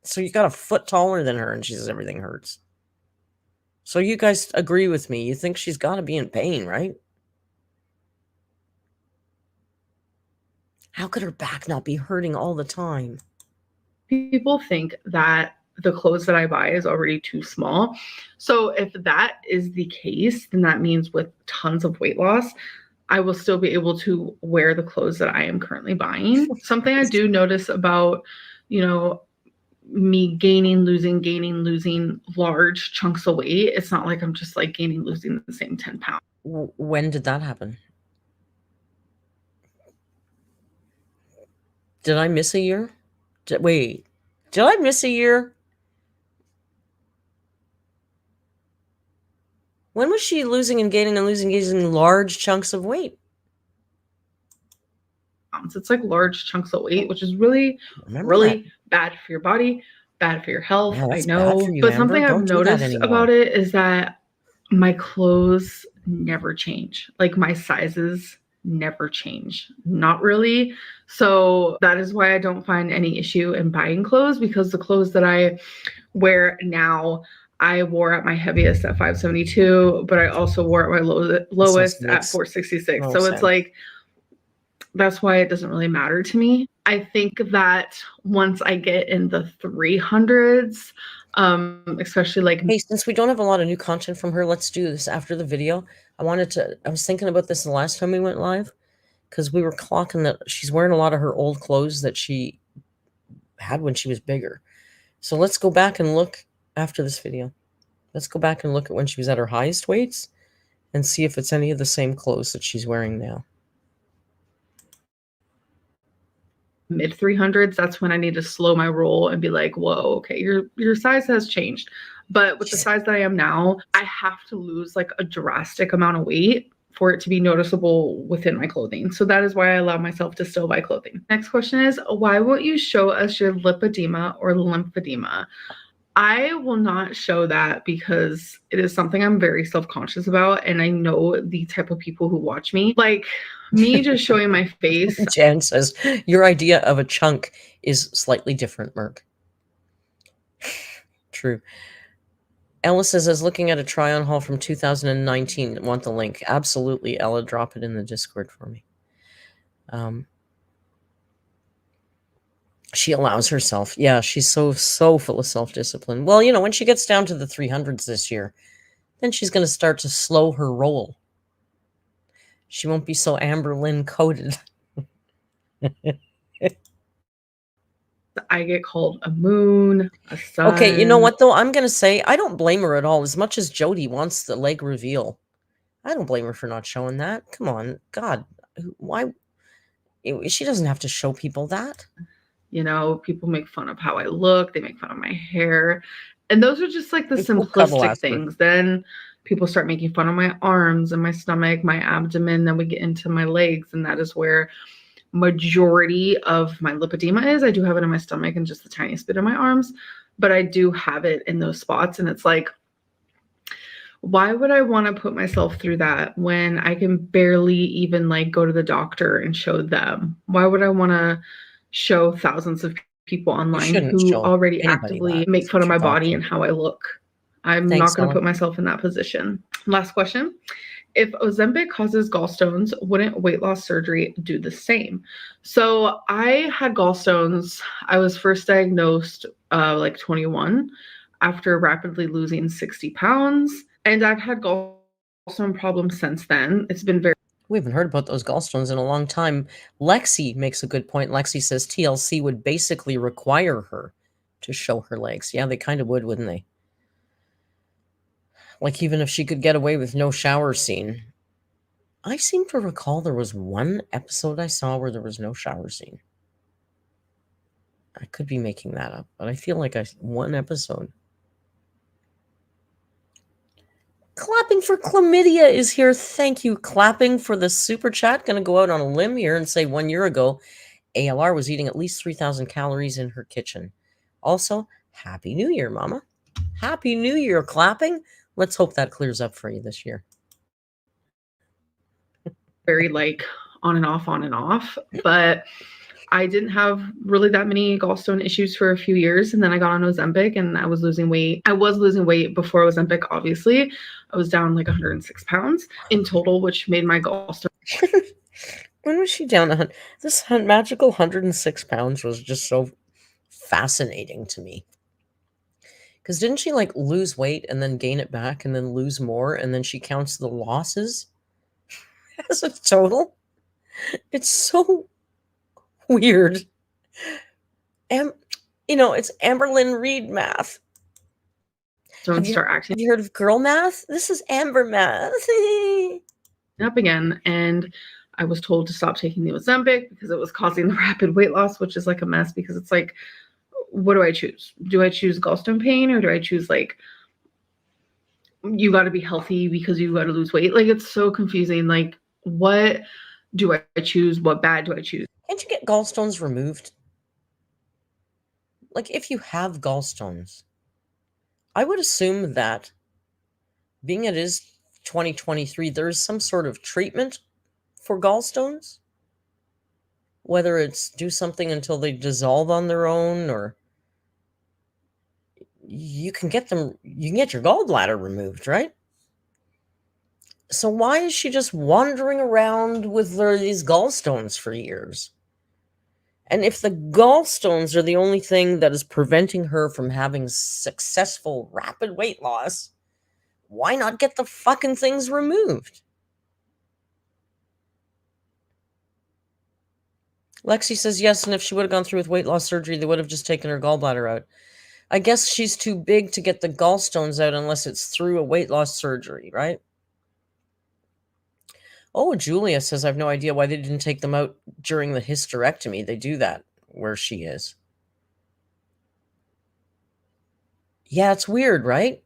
[SPEAKER 1] So you got a foot taller than her, and she says everything hurts. So you guys agree with me. You think she's got to be in pain, right? How could her back not be hurting all the time?
[SPEAKER 2] people think that the clothes that I buy is already too small. So if that is the case, then that means with tons of weight loss, I will still be able to wear the clothes that I am currently buying. Something I do notice about, me gaining, losing large chunks of weight. It's not like I'm just like gaining, losing the same 10 pounds.
[SPEAKER 1] When did that happen? Did I miss a year? Wait, did I miss a year? When was she losing and gaining large chunks of weight?
[SPEAKER 2] It's like large chunks of weight, which is really, really bad for your body, bad for your health.
[SPEAKER 1] Yeah,
[SPEAKER 2] I know.
[SPEAKER 1] you,
[SPEAKER 2] but
[SPEAKER 1] Amber.
[SPEAKER 2] Something I've noticed about it is that my clothes never change. Like my sizes never change. Not really. So that is why I don't find any issue in buying clothes, because the clothes that I wear now, I wore at my heaviest at 572, but I also wore at my lowest at 466. So it's like, that's why it doesn't really matter to me. I think that once I get in the 300s, especially like...
[SPEAKER 1] Hey, since we don't have a lot of new content from her, let's do this after the video. I was thinking about this the last time we went live, because we were clocking that she's wearing a lot of her old clothes that she had when she was bigger. So let's go back and look after this video. Let's go back and look at when she was at her highest weights and see if it's any of the same clothes that she's wearing now.
[SPEAKER 2] Mid 300s, that's when I need to slow my roll and be like, whoa, okay, your size has changed. But with the size that I am now, I have to lose like a drastic amount of weight for it to be noticeable within my clothing. So that is why I allow myself to still buy clothing. Next question is, why won't you show us your lipedema or lymphedema? I will not show that because it is something I'm very self-conscious about, and I know the type of people who watch me. Like, me just showing my face.
[SPEAKER 1] Jan says, your idea of a chunk is slightly different, Merc. True. Ella says, I was looking at a try-on haul from 2019. Want the link? Absolutely, Ella. Drop it in the Discord for me. She allows herself. Yeah, she's so full of self-discipline. Well, when she gets down to the 300s this year, then she's going to start to slow her roll. She won't be so AMBERLYNN coated.
[SPEAKER 2] I get called a moon, a sun.
[SPEAKER 1] Okay, you know what, though? I'm going to say I don't blame her at all. As much as Jody wants the leg reveal, I don't blame her for not showing that. Come on. God, why? She doesn't have to show people that.
[SPEAKER 2] People make fun of how I look. They make fun of my hair. And those are just like the simplistic things. Then people start making fun of my arms and my stomach, my abdomen. Then we get into my legs. And that is where majority of my lipedema is. I do have it in my stomach and just the tiniest bit in my arms. But I do have it in those spots. And it's like, why would I want to put myself through that when I can barely even like go to the doctor and show them? Why would I want to show thousands of people online who already actively make fun of my body and how I look? I'm not going to put myself in that position. Last question. If Ozempic causes gallstones, wouldn't weight loss surgery do the same? So I had gallstones. I was first diagnosed like 21 after rapidly losing 60 pounds. And I've had gallstone problems since then. It's been very...
[SPEAKER 1] We haven't heard about those gallstones in a long time. Lexi makes a good point. Lexi says TLC would basically require her to show her legs. Yeah, they kind of would, wouldn't they? Like, even if she could get away with no shower scene. I seem to recall there was one episode I saw where there was no shower scene. I could be making that up, but I feel like one episode. for Chlamydia is here. Thank you. Clapping for the super chat. Going to go out on a limb here and say 1 year ago, ALR was eating at least 3,000 calories in her kitchen. Also, Happy New Year, Mama. Happy New Year, clapping. Let's hope that clears up for you this year.
[SPEAKER 2] Very like on and off, but I didn't have really that many gallstone issues for a few years, and then I got on Ozempic and I was losing weight. I was losing weight before Ozempic, obviously. I was down like 106 pounds in total, which made my gallstone.
[SPEAKER 1] When was she down? This magical 106 pounds was just so fascinating to me. Because didn't she like lose weight and then gain it back and then lose more, and then she counts the losses as a total? It's so weird. It's Amberlynn Reid math.
[SPEAKER 2] Don't start acting.
[SPEAKER 1] Have you heard of girl math? This is Amber math.
[SPEAKER 2] Up again, and I was told to stop taking the Ozempic because it was causing the rapid weight loss, which is like a mess because it's like, what do I choose? Do I choose gallstone pain, or do I choose like, you got to be healthy because you got to lose weight? Like, it's so confusing. Like, what do I choose? What bad do I choose?
[SPEAKER 1] Can't you get gallstones removed? Like, if you have gallstones, I would assume that being it is 2023, there is some sort of treatment for gallstones. Whether it's do something until they dissolve on their own, or you can get your gallbladder removed, right? So why is she just wandering around with these gallstones for years? And if the gallstones are the only thing that is preventing her from having successful rapid weight loss, why not get the fucking things removed? Lexi says yes, and if she would have gone through with weight loss surgery, they would have just taken her gallbladder out. I guess she's too big to get the gallstones out unless it's through a weight loss surgery, right? Oh, Julia says, I have no idea why they didn't take them out during the hysterectomy. They do that where she is. Yeah, it's weird, right?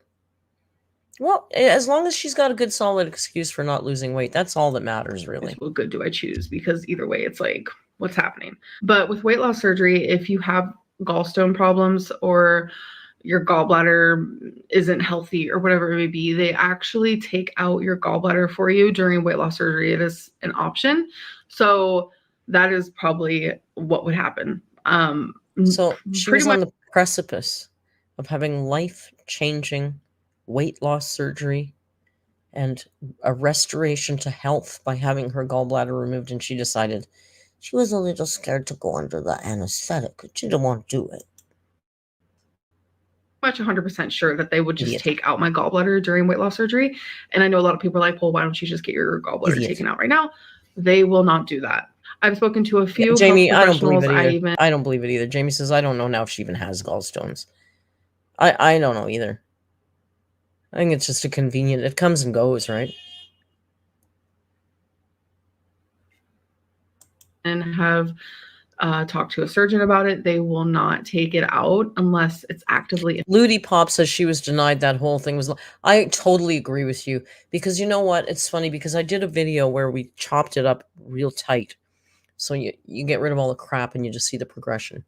[SPEAKER 1] Well, as long as she's got a good solid excuse for not losing weight, that's all that matters, really.
[SPEAKER 2] What good do I choose? Because either way, it's like, what's happening? But with weight loss surgery, if you have gallstone problems or your gallbladder isn't healthy or whatever it may be, they actually take out your gallbladder for you during weight loss surgery. It is an option. So that is probably what would happen.
[SPEAKER 1] So she was on the precipice of having life-changing weight loss surgery and a restoration to health by having her gallbladder removed, and she decided she was a little scared to go under the anesthetic. She didn't want to do it.
[SPEAKER 2] Much 100% sure that they would just take out my gallbladder during weight loss surgery. And I know a lot of people are like, well, why don't you just get your gallbladder taken out right now? They will not do that. I've spoken to a few
[SPEAKER 1] Jamie, I don't believe it either. I don't believe it either. Jamie says, I don't know now if she even has gallstones. I don't know either. I think it's just a convenient, it comes and goes, right?
[SPEAKER 2] And have talked to a surgeon about it. They will not take it out unless it's actively.
[SPEAKER 1] Ludi Pop says she was denied that whole thing. I totally agree with you, because you know what? It's funny because I did a video where we chopped it up real tight. So you get rid of all the crap and you just see the progression.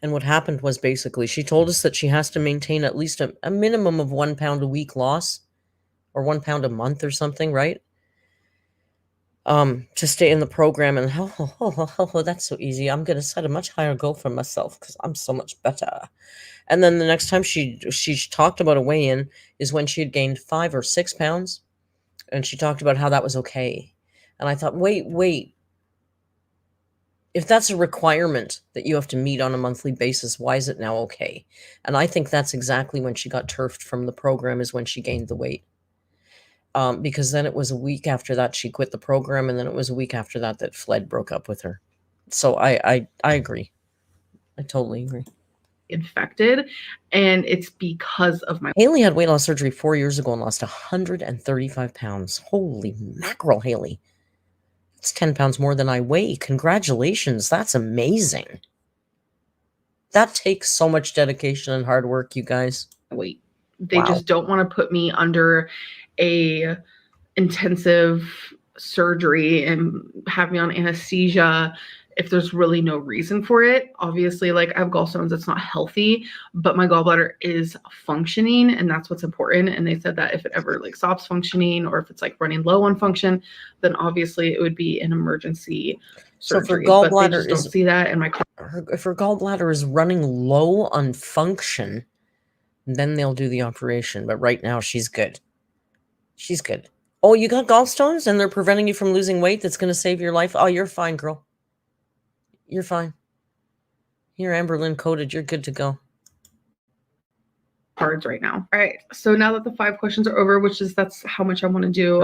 [SPEAKER 1] And what happened was basically she told us that she has to maintain at least a minimum of 1 pound a week loss, or 1 pound a month or something, right? To stay in the program. And that's so easy. I'm going to set a much higher goal for myself because I'm so much better. And then the next time she talked about a weigh-in is when she had gained 5 or 6 pounds. And she talked about how that was okay. And I thought, wait. If that's a requirement that you have to meet on a monthly basis, why is it now okay? And I think that's exactly when she got turfed from the program, is when she gained the weight. Because then it was a week after that she quit the program, and then it was a week after that that Fled broke up with her. So I agree. I totally agree.
[SPEAKER 2] Infected, and it's because of my.
[SPEAKER 1] Haley had weight loss surgery 4 years ago and lost 135 pounds. Holy mackerel, Haley. It's 10 pounds more than I weigh. Congratulations. That's amazing. That takes so much dedication and hard work, you guys.
[SPEAKER 2] Weight They just don't want to put me under a intensive surgery and have me on anesthesia if there's really no reason for it. Obviously, like, I have gallstones, it's not healthy, but my gallbladder is functioning, and that's what's important. And they said that if it ever like stops functioning, or if it's like running low on function, then obviously it would be an emergency surgery.
[SPEAKER 1] So
[SPEAKER 2] but they just don't see that. And
[SPEAKER 1] if her gallbladder is running low on function, then they'll do the operation. But right now she's good. She's good. Oh, you got gallstones and they're preventing you from losing weight? That's going to save your life? Oh, you're fine, girl. You're fine. You're AMBERLYNN coded. You're good to go.
[SPEAKER 2] Cards right now. All right. So now that the 5 questions are over, that's how much I want to do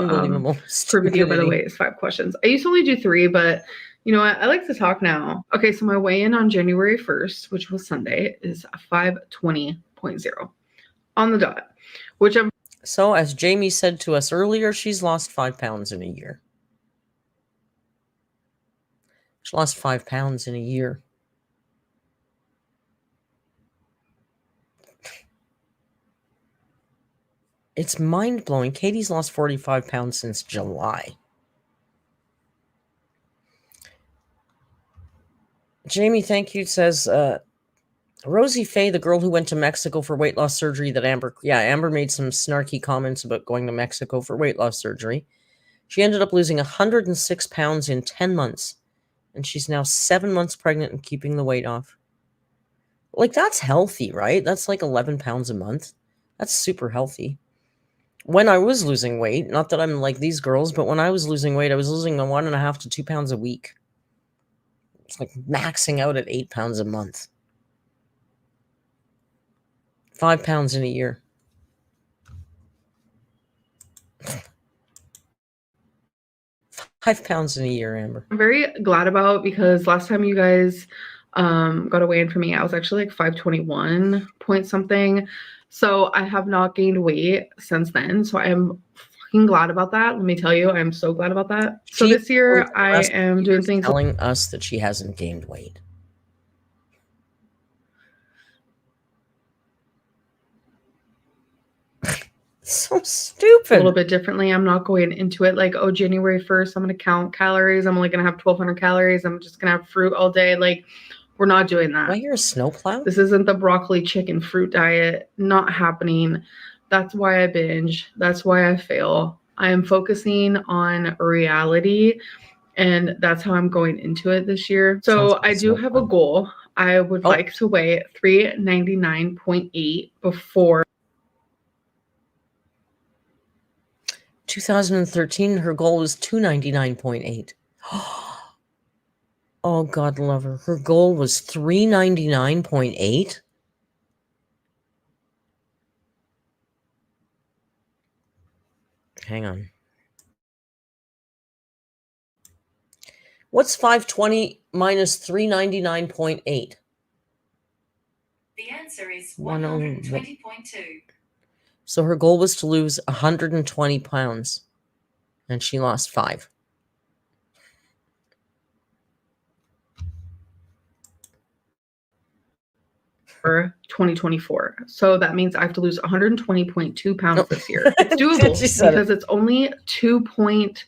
[SPEAKER 2] per video, by the way, is 5 questions. I used to only do 3, but you know what? I like to talk now. Okay. So my weigh-in on January 1st, which was Sunday, is 520.0 on the dot, which I'm.
[SPEAKER 1] So as Jamie said to us earlier, she's lost 5 pounds in a year. She lost 5 pounds in a year. It's mind-blowing. Katie's lost 45 pounds since July. Jamie, thank you, says, Rosie Faye, the girl who went to Mexico for weight loss surgery that Amber made some snarky comments about going to Mexico for weight loss surgery. She ended up losing 106 pounds in 10 months. And she's now 7 months pregnant and keeping the weight off. Like, that's healthy, right? That's like 11 pounds a month. That's super healthy. When I was losing weight, not that I'm like these girls, but when I was losing weight, I was losing 1.5 to 2 pounds a week. It's like maxing out at 8 pounds a month. 5 pounds in a year. £5 in a year, Amber.
[SPEAKER 2] I'm very glad about, because last time you guys got a weigh-in for me, I was actually like 521 point something. So I have not gained weight since then. So I am fucking glad about that. Let me tell you, I'm so glad about that. So this year I am doing things
[SPEAKER 1] telling us that she hasn't gained weight. So stupid.
[SPEAKER 2] A little bit differently. I'm not going into it like, oh, January 1st, I'm going to count calories. I'm only going to have 1,200 calories. I'm just going to have fruit all day. Like, we're not doing that.
[SPEAKER 1] Do I hear a snowplow?
[SPEAKER 2] This isn't the broccoli chicken fruit diet. Not happening. That's why I binge. That's why I fail. I am focusing on reality, and that's how I'm going into it this year. So I do have a goal. I would like to weigh 399.8 before
[SPEAKER 1] 2013, her goal was 299.8. Oh, God love her. Her goal was 399.8. Hang on. What's 520 minus 399.8?
[SPEAKER 3] The answer is 120.2.
[SPEAKER 1] So her goal was to lose 120 pounds, and she lost 5.
[SPEAKER 2] For 2024. So that means I have to lose 120.2 pounds this year. It's doable because it's only 2 point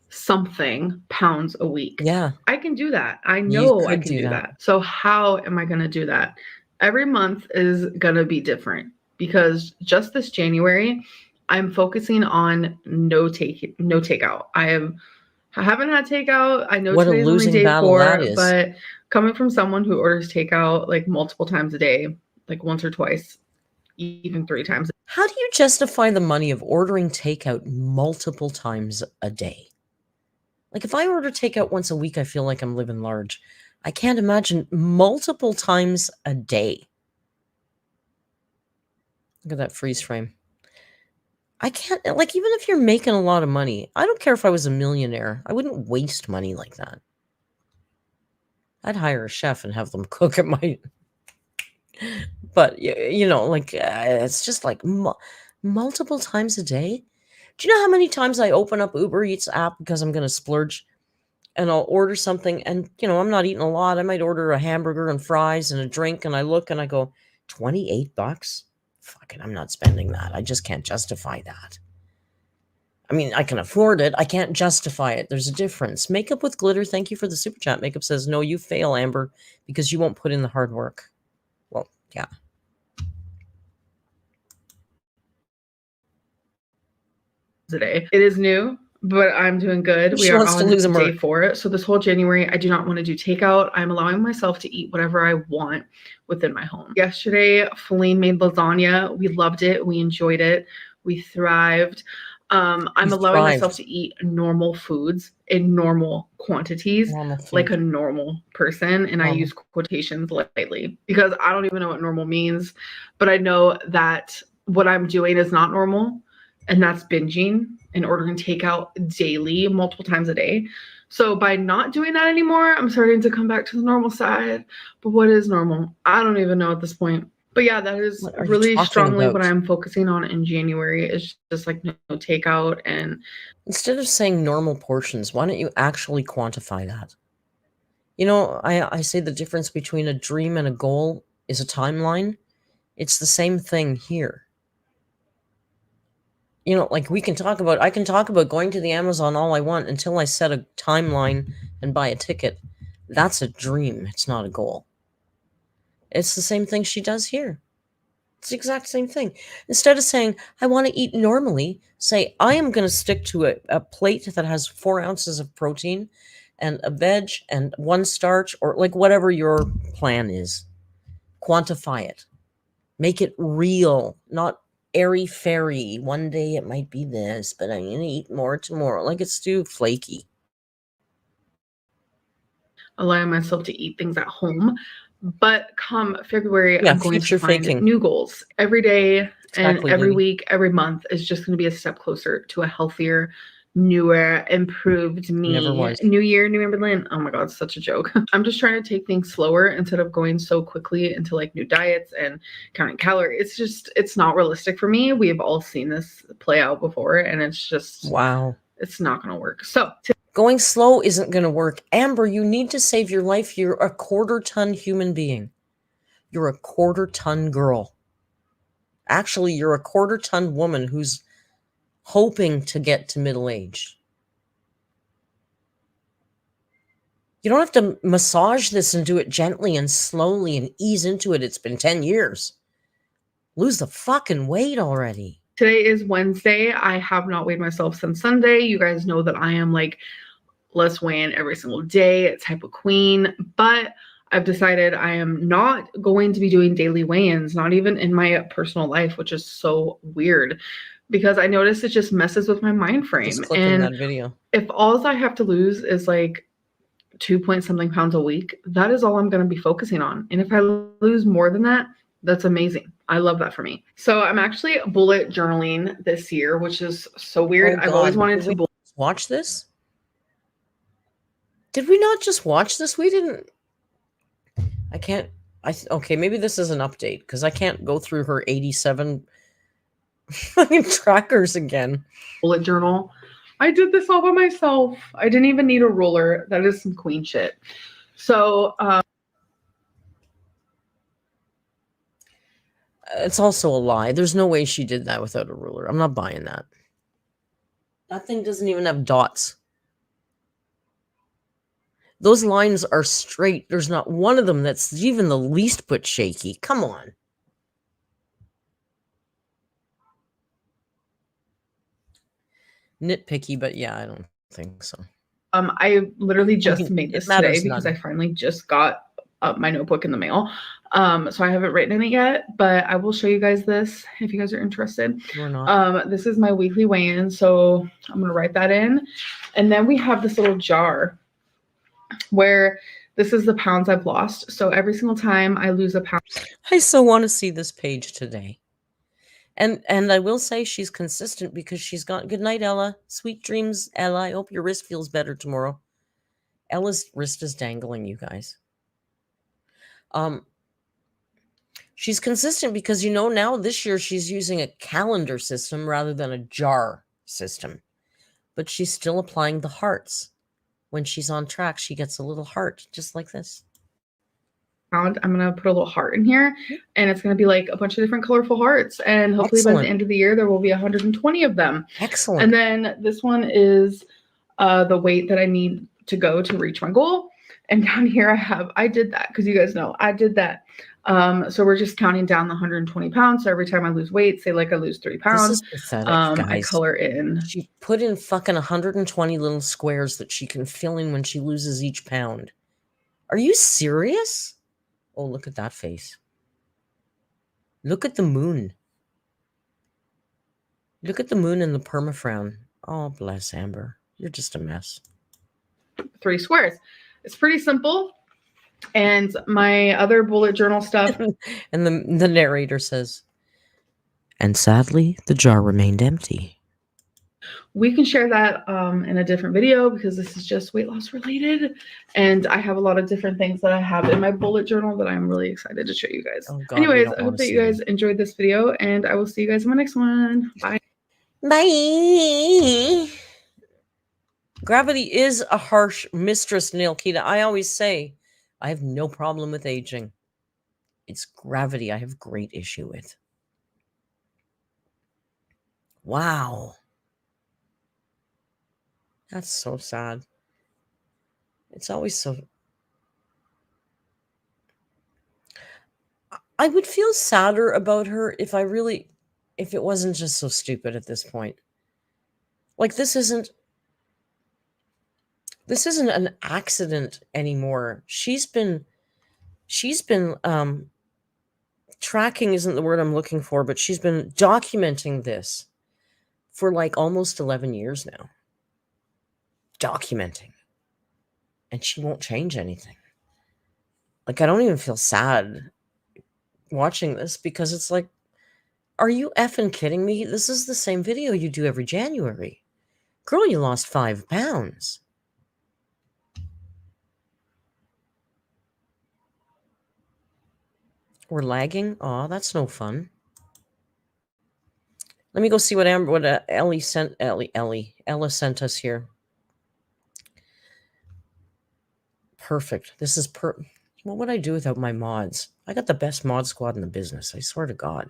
[SPEAKER 2] something pounds a week.
[SPEAKER 1] Yeah.
[SPEAKER 2] I can do that. I know I can do that. So how am I going to do that? Every month is going to be different, because just this January, I'm focusing on no takeout. I haven't had takeout. I know today's only day 4, but coming from someone who orders takeout like multiple times a day, like once or twice, even 3 times.
[SPEAKER 1] How do you justify the money of ordering takeout multiple times a day? Like, if I order takeout once a week, I feel like I'm living large. I can't imagine multiple times a day. Look at that freeze frame. I can't, like, even if you're making a lot of money, I don't care if I was a millionaire. I wouldn't waste money like that. I'd hire a chef and have them cook at my... But, you know, like, it's just like multiple times a day. Do you know how many times I open up Uber Eats app because I'm going to splurge, and I'll order something, and, you know, I'm not eating a lot. I might order a hamburger and fries and a drink, and I look and I go, $28 fuck it, I'm not spending that. I just can't justify that. I mean, I can afford it. I can't justify it. There's a difference. Makeup with glitter. Thank you for the super chat. Makeup says, no, you fail, Amber, because you won't put in the hard work. Well, yeah.
[SPEAKER 2] Today. It is new, but I'm doing good.
[SPEAKER 1] She
[SPEAKER 2] We are
[SPEAKER 1] wants to
[SPEAKER 2] on
[SPEAKER 1] lose a
[SPEAKER 2] day
[SPEAKER 1] Merc.
[SPEAKER 2] 4. So this whole January, I do not want to do takeout. I'm allowing myself to eat whatever I want within my home. Yesterday, Feline made lasagna. We loved it. We enjoyed it. We thrived. I'm allowing myself to eat normal foods in normal quantities, like a normal person. And I use quotations lightly because I don't even know what normal means, but I know that what I'm doing is not normal. And that's binging and ordering takeout daily, multiple times a day. So by not doing that anymore, I'm starting to come back to the normal side. But what is normal? I don't even know at this point. But yeah, that is really strongly what I'm focusing on in January, is just like no takeout. And
[SPEAKER 1] instead of saying normal portions, why don't you actually quantify that? You know, I say the difference between a dream and a goal is a timeline. It's the same thing here. You know, like I can talk about going to the Amazon all I want until I set a timeline and buy a ticket. That's a dream. It's not a goal. It's the same thing she does here. It's the exact same thing. Instead of saying, I want to eat normally, say, I am going to stick to a plate that has 4 ounces of protein and a veg and 1 starch, or like whatever your plan is. Quantify it. Make it real, not airy-fairy. One day it might be this, but I'm going to eat more tomorrow. Like, it's too flaky.
[SPEAKER 2] Allowing myself to eat things at home. But come February, I'm going to find new goals every day, and every week, every month is just going to be a step closer to a healthier, newer, improved me. New year, new Amberlynn. Oh my God, such a joke. I'm just trying to take things slower instead of going so quickly into like new diets and counting calories. It's not realistic for me. We have all seen this play out before, and it's just,
[SPEAKER 1] wow,
[SPEAKER 2] it's not going to work. So
[SPEAKER 1] going slow isn't going to work. Amber, you need to save your life. You're a 1/4-ton human being. You're a 1/4-ton girl. Actually, you're a 1/4-ton woman who's hoping to get to middle age. You don't have to massage this and do it gently and slowly and ease into it. It's been 10 years. Lose the fucking weight already.
[SPEAKER 2] Today is Wednesday. I have not weighed myself since Sunday. You guys know that I am like less weighing every single day type of queen, but I've decided I am not going to be doing daily weigh-ins, not even in my personal life, which is so weird because I notice it just messes with my mind frame.
[SPEAKER 1] Just click in that video.
[SPEAKER 2] If all I have to lose is like 2-point-something pounds a week, that is all I'm going to be focusing on. And if I lose more than that, that's amazing. I love that for me. So I'm actually bullet journaling this year, which is so weird. I've always wanted to
[SPEAKER 1] watch this. Did we not just watch this? We didn't. I can't. Okay, maybe this is an update because I can't go through her 87 fucking trackers again.
[SPEAKER 2] Bullet journal. I did this all by myself. I didn't even need a ruler. That is some queen shit. So
[SPEAKER 1] it's also a lie. There's no way she did that without a ruler. I'm not buying that. That thing doesn't even have dots. Those lines are straight. There's not one of them that's even the least bit shaky. Come on. Nitpicky, but yeah, I don't think so.
[SPEAKER 2] I literally just made this today because I finally just got my notebook in the mail. So I haven't written in it yet, but I will show you guys this if you guys are interested.
[SPEAKER 1] We're not.
[SPEAKER 2] This is my weekly weigh-in, so I'm gonna write that in. And then we have this little jar where this is the pounds I've lost. So every single time I lose a pound.
[SPEAKER 1] I so want to see this page today. And I will say she's consistent because she's got good night, Ella. Sweet dreams, Ella. I hope your wrist feels better tomorrow. Ella's wrist is dangling, you guys. She's consistent because, you know, now this year she's using a calendar system rather than a jar system. But she's still applying the hearts. When she's on track, she gets a little heart, just like this.
[SPEAKER 2] I'm going to put a little heart in here, and it's going to be like a bunch of different colorful hearts. And hopefully by the end of the year, there will be 120 of them.
[SPEAKER 1] Excellent.
[SPEAKER 2] And then this one is the weight that I need to go to reach my goal. And down here I did that because you guys know I did that. So we're just counting down the 120 pounds. So every time I lose weight, say like I lose 3 pounds,
[SPEAKER 1] this is pathetic, guys.
[SPEAKER 2] I color in.
[SPEAKER 1] She put in fucking 120 little squares that she can fill in when she loses each pound. Are you serious? Oh, look at that face. Look at the moon. Look at the moon and the permafrown. Oh, bless Amber. You're just a mess.
[SPEAKER 2] 3 squares. It's pretty simple. And my other bullet journal stuff.
[SPEAKER 1] And the narrator says, and sadly, the jar remained empty.
[SPEAKER 2] We can share that in a different video because this is just weight loss related. And I have a lot of different things that I have in my bullet journal that I'm really excited to show you guys.
[SPEAKER 1] Oh, God,
[SPEAKER 2] anyways, I hope that you guys enjoyed this video, and I will see you guys in my next one. Bye.
[SPEAKER 1] Bye. Gravity is a harsh mistress, Nilkita. I always say I have no problem with aging. It's gravity I have great issue with. Wow. That's so sad. It's always so... I would feel sadder about her if it wasn't just so stupid at this point. Like, this isn't an accident anymore. She's been tracking isn't the word I'm looking for, but she's been documenting this for like almost 11 years now. Documenting. And she won't change anything. Like, I don't even feel sad watching this because it's like, are you effing kidding me? This is the same video you do every January. Girl, you lost 5 pounds. We're lagging? Aw, that's no fun. Let me go see what Ella sent us here. Perfect. This is what would I do without my mods? I got the best mod squad in the business. I swear to God.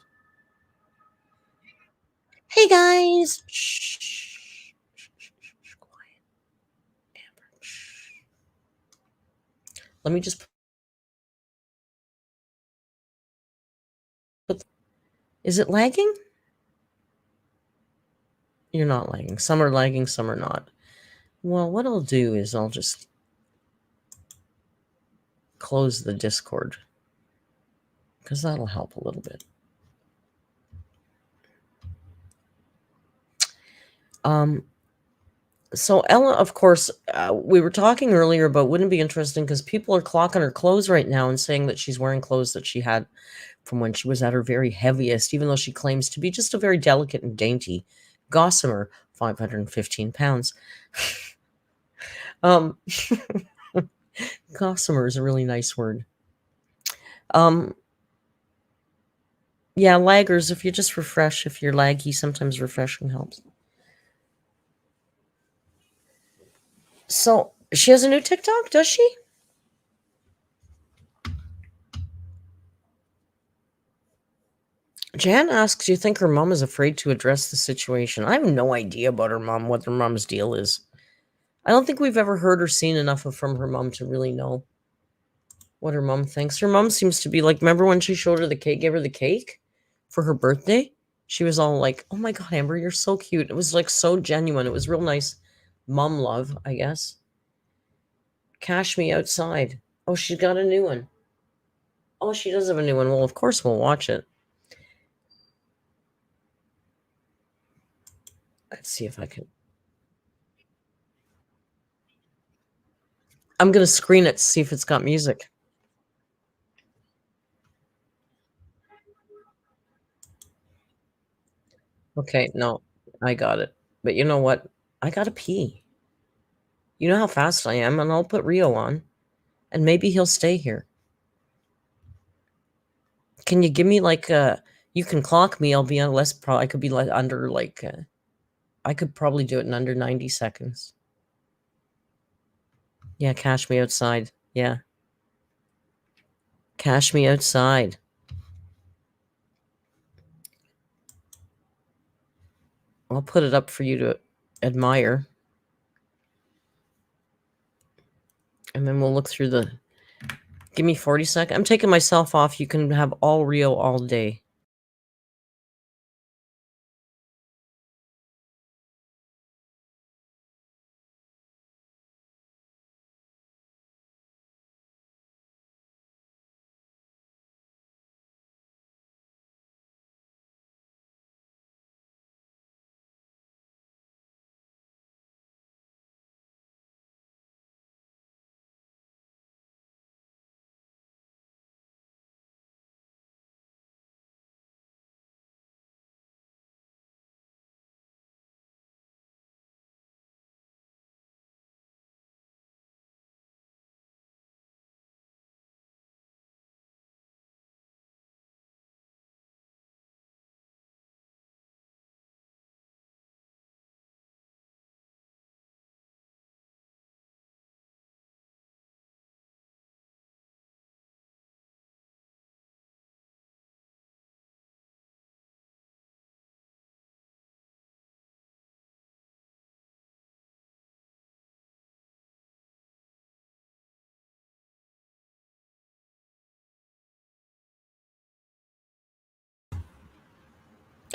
[SPEAKER 1] Hey guys. Shh. Quiet. Amber. Shh. Let me just put. Is it lagging? You're not lagging. Some are lagging, some are not. Well, what I'll do is I'll just close the Discord because that'll help a little bit. So Ella, of course, we were talking earlier about wouldn't it be interesting because people are clocking her clothes right now and saying that she's wearing clothes that she had from when she was at her very heaviest, even though she claims to be just a very delicate and dainty gossamer, 515 pounds. Gossamer is a really nice word. Yeah, laggers, if you just refresh, if you're laggy, sometimes refreshing helps. So, she has a new TikTok, does she? Jan asks, do you think her mom is afraid to address the situation? I have no idea about her mom, what her mom's deal is. I don't think we've ever heard or seen enough from her mom to really know what her mom thinks. Her mom seems to be like, remember when she showed her the cake, gave her the cake for her birthday? She was all like, oh my God, Amber, you're so cute. It was like so genuine. It was real nice mom love, I guess. Cash Me Outside. Oh, she's got a new one. Oh, she does have a new one. Well, of course we'll watch it. Let's see if I can. I'm going to screen it to see if it's got music. Okay, no, I got it. But you know what? I got to pee. You know how fast I am, and I'll put Rio on, and maybe he'll stay here. Can you give me like you can clock me? I'll be on less. I could be like under like. I could probably do it in under 90 seconds. Yeah, Cash Me Outside. Yeah. Cash me outside. I'll put it up for you to admire. And then we'll look through the... Give me 40 seconds. I'm taking myself off. You can have all Rio all day.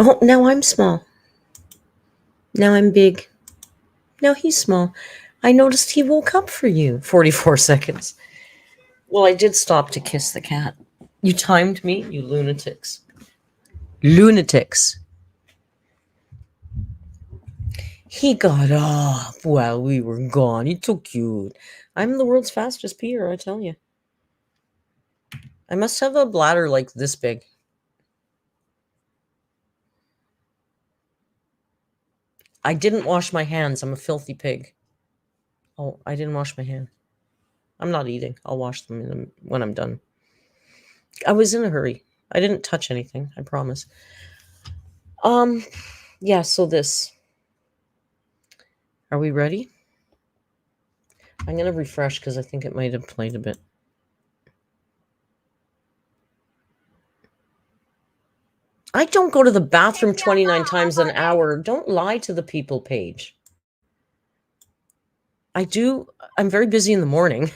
[SPEAKER 1] Oh, now I'm small. Now I'm big. Now he's small. I noticed he woke up for you. 44 seconds. Well, I did stop to kiss the cat. You timed me, you lunatics. Lunatics. He got up while we were gone. He's so cute. I'm the world's fastest peer, I tell you. I must have a bladder like this big. I didn't wash my hands. I'm a filthy pig. Oh, I didn't wash my hands. I'm not eating. I'll wash them when I'm done. I was in a hurry. I didn't touch anything. I promise. Yeah, so this. Are we ready? I'm going to refresh because I think it might have played a bit. I don't go to the bathroom 29 times an hour. Don't lie to the people, Paige. I do. I'm very busy in the morning.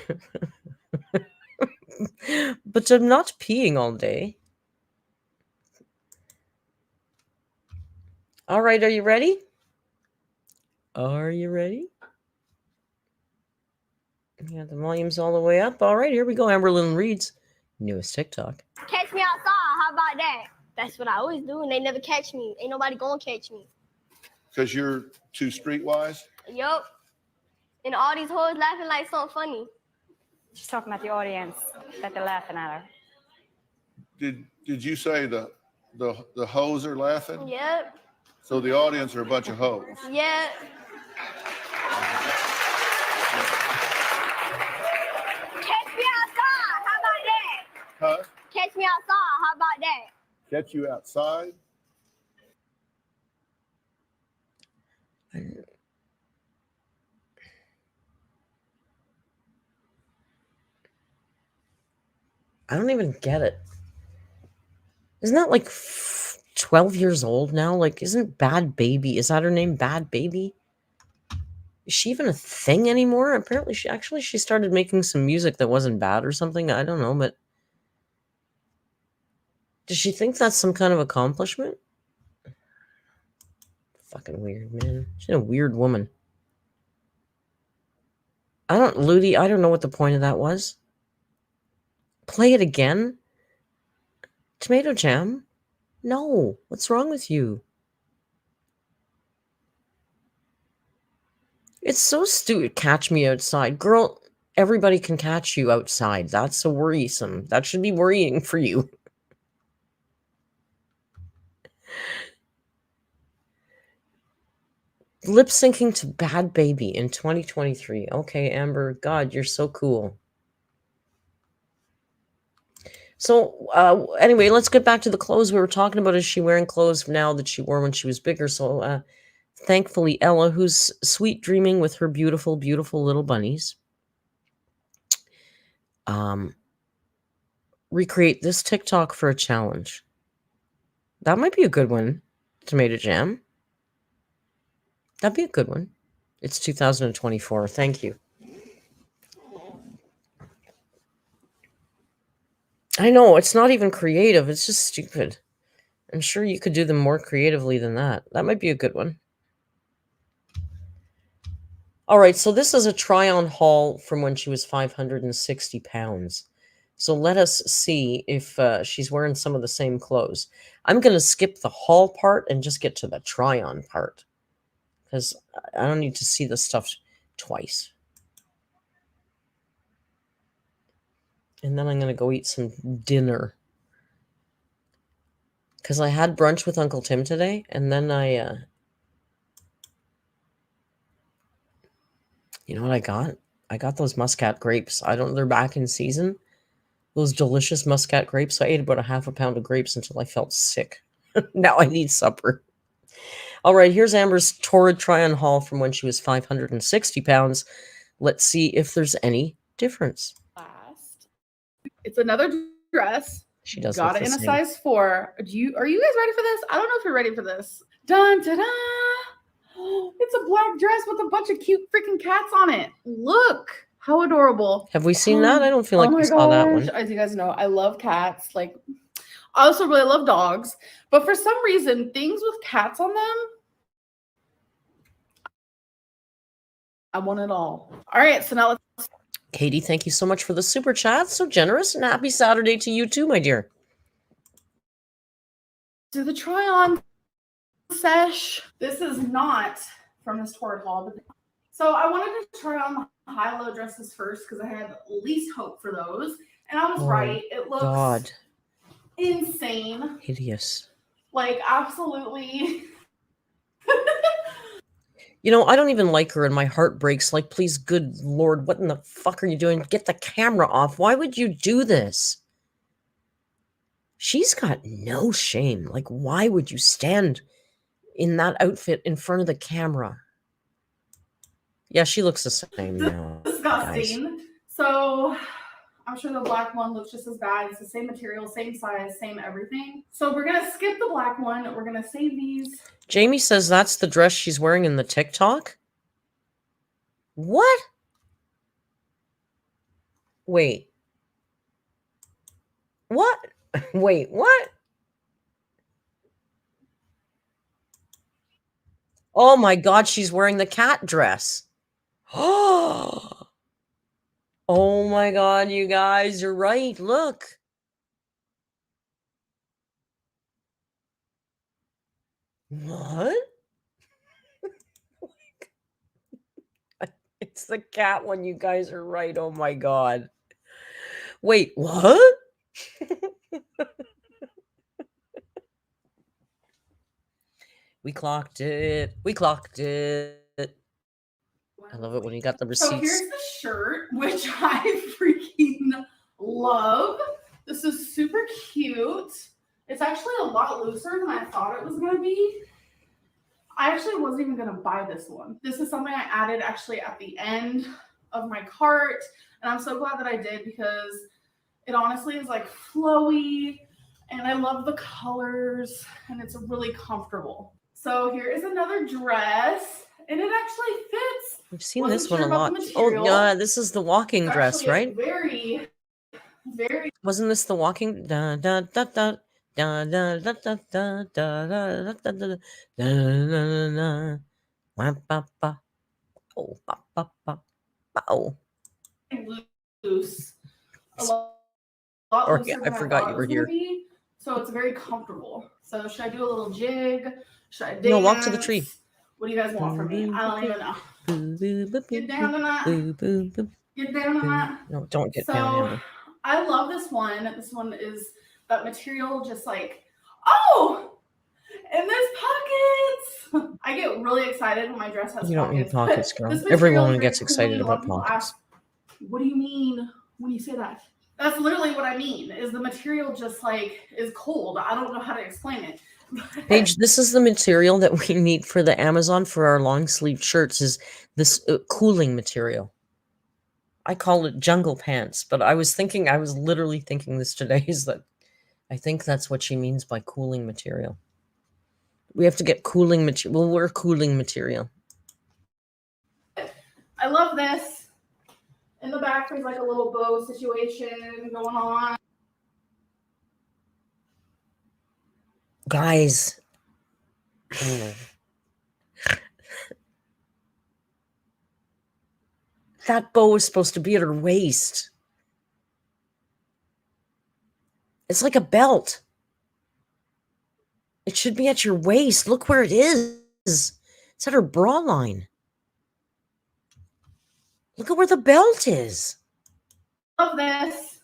[SPEAKER 1] But I'm not peeing all day. All right, are you ready? Are you ready? Yeah, the volume's all the way up. All right, here we go. Amberlynn reads newest TikTok.
[SPEAKER 4] Catch me outside. How about that? That's what I always do, and they never catch me. Ain't nobody gonna catch me.
[SPEAKER 5] Because you're too streetwise?
[SPEAKER 4] Yup. And all these hoes laughing like something funny.
[SPEAKER 6] She's talking about the audience, that they're laughing at her.
[SPEAKER 5] Did you say the hoes are laughing?
[SPEAKER 4] Yep.
[SPEAKER 5] So the audience are a bunch of hoes.
[SPEAKER 4] Yep. Catch me outside. How about that?
[SPEAKER 5] Huh?
[SPEAKER 4] Catch me outside. How about that?
[SPEAKER 5] Catch you outside?
[SPEAKER 1] I don't even get it. Isn't that like 12 years old now? Like, isn't Bad Baby? Is that her name? Bad Baby? Is she even a thing anymore? Apparently, she started making some music that wasn't bad or something. I don't know, but does she think that's some kind of accomplishment? Fucking weird, man. She's a weird woman. Ludi, I don't know what the point of that was. Play it again? Tomato jam? No. What's wrong with you? It's so stupid. Catch me outside. Girl, everybody can catch you outside. That's so worrisome. That should be worrying for you. Lip syncing to Bad Baby in 2023. Okay, Amber, God, you're so cool. So anyway, let's get back to the clothes we were talking about. Is she wearing clothes now that she wore when she was bigger? So thankfully, Ella, who's sweet dreaming with her beautiful, beautiful little bunnies, recreate this TikTok for a challenge. That might be a good one. Tomato jam. That'd be a good one. It's 2024. Thank you. I know, it's not even creative. It's just stupid. I'm sure you could do them more creatively than that. That might be a good one. All right, so this is a try-on haul from when she was 560 pounds. So let us see if she's wearing some of the same clothes. I'm going to skip the haul part and just get to the try-on part, because I don't need to see the stuff twice. And then I'm going to go eat some dinner, because I had brunch with Uncle Tim today, and then you know what I got? I got those Muscat grapes. They're back in season. Those delicious Muscat grapes. I ate about a half a pound of grapes until I felt sick. Now I need supper. All right, here's Amber's torrid try-on haul from when she was 560 pounds. Let's see if there's any difference.
[SPEAKER 2] It's another dress.
[SPEAKER 1] She does.
[SPEAKER 2] Got it in a size 4. Are you guys ready for this? I don't know if you're ready for this. Dun da da! It's a black dress with a bunch of cute freaking cats on it. Look how adorable.
[SPEAKER 1] Have we seen that? I don't feel like we saw that one.
[SPEAKER 2] As you guys know, I love cats. Like, I also really love dogs. But for some reason, things with cats on them, I want it all. All right, so now let's.
[SPEAKER 1] Katie, thank you so much for the super chat. So generous, and happy Saturday to you too, my dear.
[SPEAKER 2] Do the try-on sesh. This is not from this torrid haul, but so I wanted to try on the high-low dresses first because I had least hope for those, and I was right. It looks insane,
[SPEAKER 1] hideous,
[SPEAKER 2] like absolutely.
[SPEAKER 1] You know, I don't even like her, and my heart breaks. Like, please, good Lord, what in the fuck are you doing? Get the camera off. Why would you do this? She's got no shame. Like, why would you stand in that outfit in front of the camera? Yeah, she looks the same now.
[SPEAKER 2] Disgusting.
[SPEAKER 1] Guys.
[SPEAKER 2] So I'm sure the black one looks just as bad. It's the same material, same size, same everything. So we're gonna skip the black one. We're gonna save these.
[SPEAKER 1] Jamie says that's the dress she's wearing in the TikTok. What? Wait. What? Wait, what? Oh my God, she's wearing the cat dress. Oh my God, you guys, you're right. Look. What? It's the cat one. You guys are right. Oh my God. Wait, what? We clocked it. We clocked it. I love it when you got the receipts.
[SPEAKER 2] So here's the shirt, which I freaking love. This is super cute. It's actually a lot looser than I thought it was going to be. I actually wasn't even going to buy this one. This is something I added actually at the end of my cart. And I'm so glad that I did because it honestly is like flowy and I love the colors and it's really comfortable. So here is another dress and it actually fits.
[SPEAKER 1] We've seen this one a lot. Oh yeah, this is the walking dress, right?
[SPEAKER 2] Very.
[SPEAKER 1] Wasn't this the walking? Da, da, da, da. Da, da, da, da, da, da, da, da, da, da, da, da, wah, ba, ba. Oh, ba, ba, ba, ba, oh.
[SPEAKER 2] Loose. A lot
[SPEAKER 1] Or yeah, I forgot you were here.
[SPEAKER 2] So it's very comfortable. So should I do a little jig? Should I dance?
[SPEAKER 1] No, walk to the tree.
[SPEAKER 2] What do you guys want from me? I don't even know. Get down on that. Get down on that.
[SPEAKER 1] No, don't get down, Amber.
[SPEAKER 2] I love this one. This one is that material, just like, oh, and there's pockets. I get really excited when my dress has pockets.
[SPEAKER 1] You don't need pockets, girl. Everyone gets excited about pockets.
[SPEAKER 2] What do you mean when you say that? That's literally what I mean, is the material just like is cold. I don't know how to explain it.
[SPEAKER 1] Paige, this is the material that we need for the Amazon for our long sleeve shirts, is this cooling material. I call it jungle pants, but I was literally thinking this today, is that I think that's what she means by cooling material. We have to get cooling material. We'll wear cooling material.
[SPEAKER 2] I love this. In the back, there's like a little bow situation going on.
[SPEAKER 1] Guys. Oh. That bow is supposed to be at her waist. It's like a belt. It should be at your waist. Look where it is. It's at her bra line. Look at where the belt is.
[SPEAKER 2] Love this.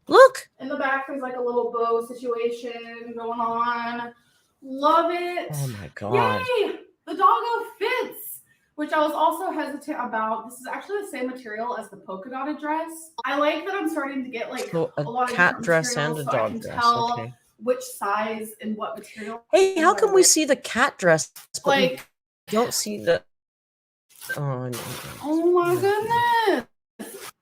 [SPEAKER 1] Look.
[SPEAKER 2] In the back, there's like a little bow situation going on. Love it.
[SPEAKER 1] Oh my God.
[SPEAKER 2] Yay! The doggo fits, which I was also hesitant about. This is actually the same material as the polka dotted dress. I like that I'm starting to get like
[SPEAKER 1] So
[SPEAKER 2] a lot of
[SPEAKER 1] cat
[SPEAKER 2] different
[SPEAKER 1] dress and
[SPEAKER 2] materials
[SPEAKER 1] a
[SPEAKER 2] so I
[SPEAKER 1] dog
[SPEAKER 2] can
[SPEAKER 1] dress.
[SPEAKER 2] tell
[SPEAKER 1] Okay.
[SPEAKER 2] which size and what material.
[SPEAKER 1] Hey, how come we see the cat dress, but we
[SPEAKER 2] Like,
[SPEAKER 1] don't see the... Oh, no.
[SPEAKER 2] oh my goodness.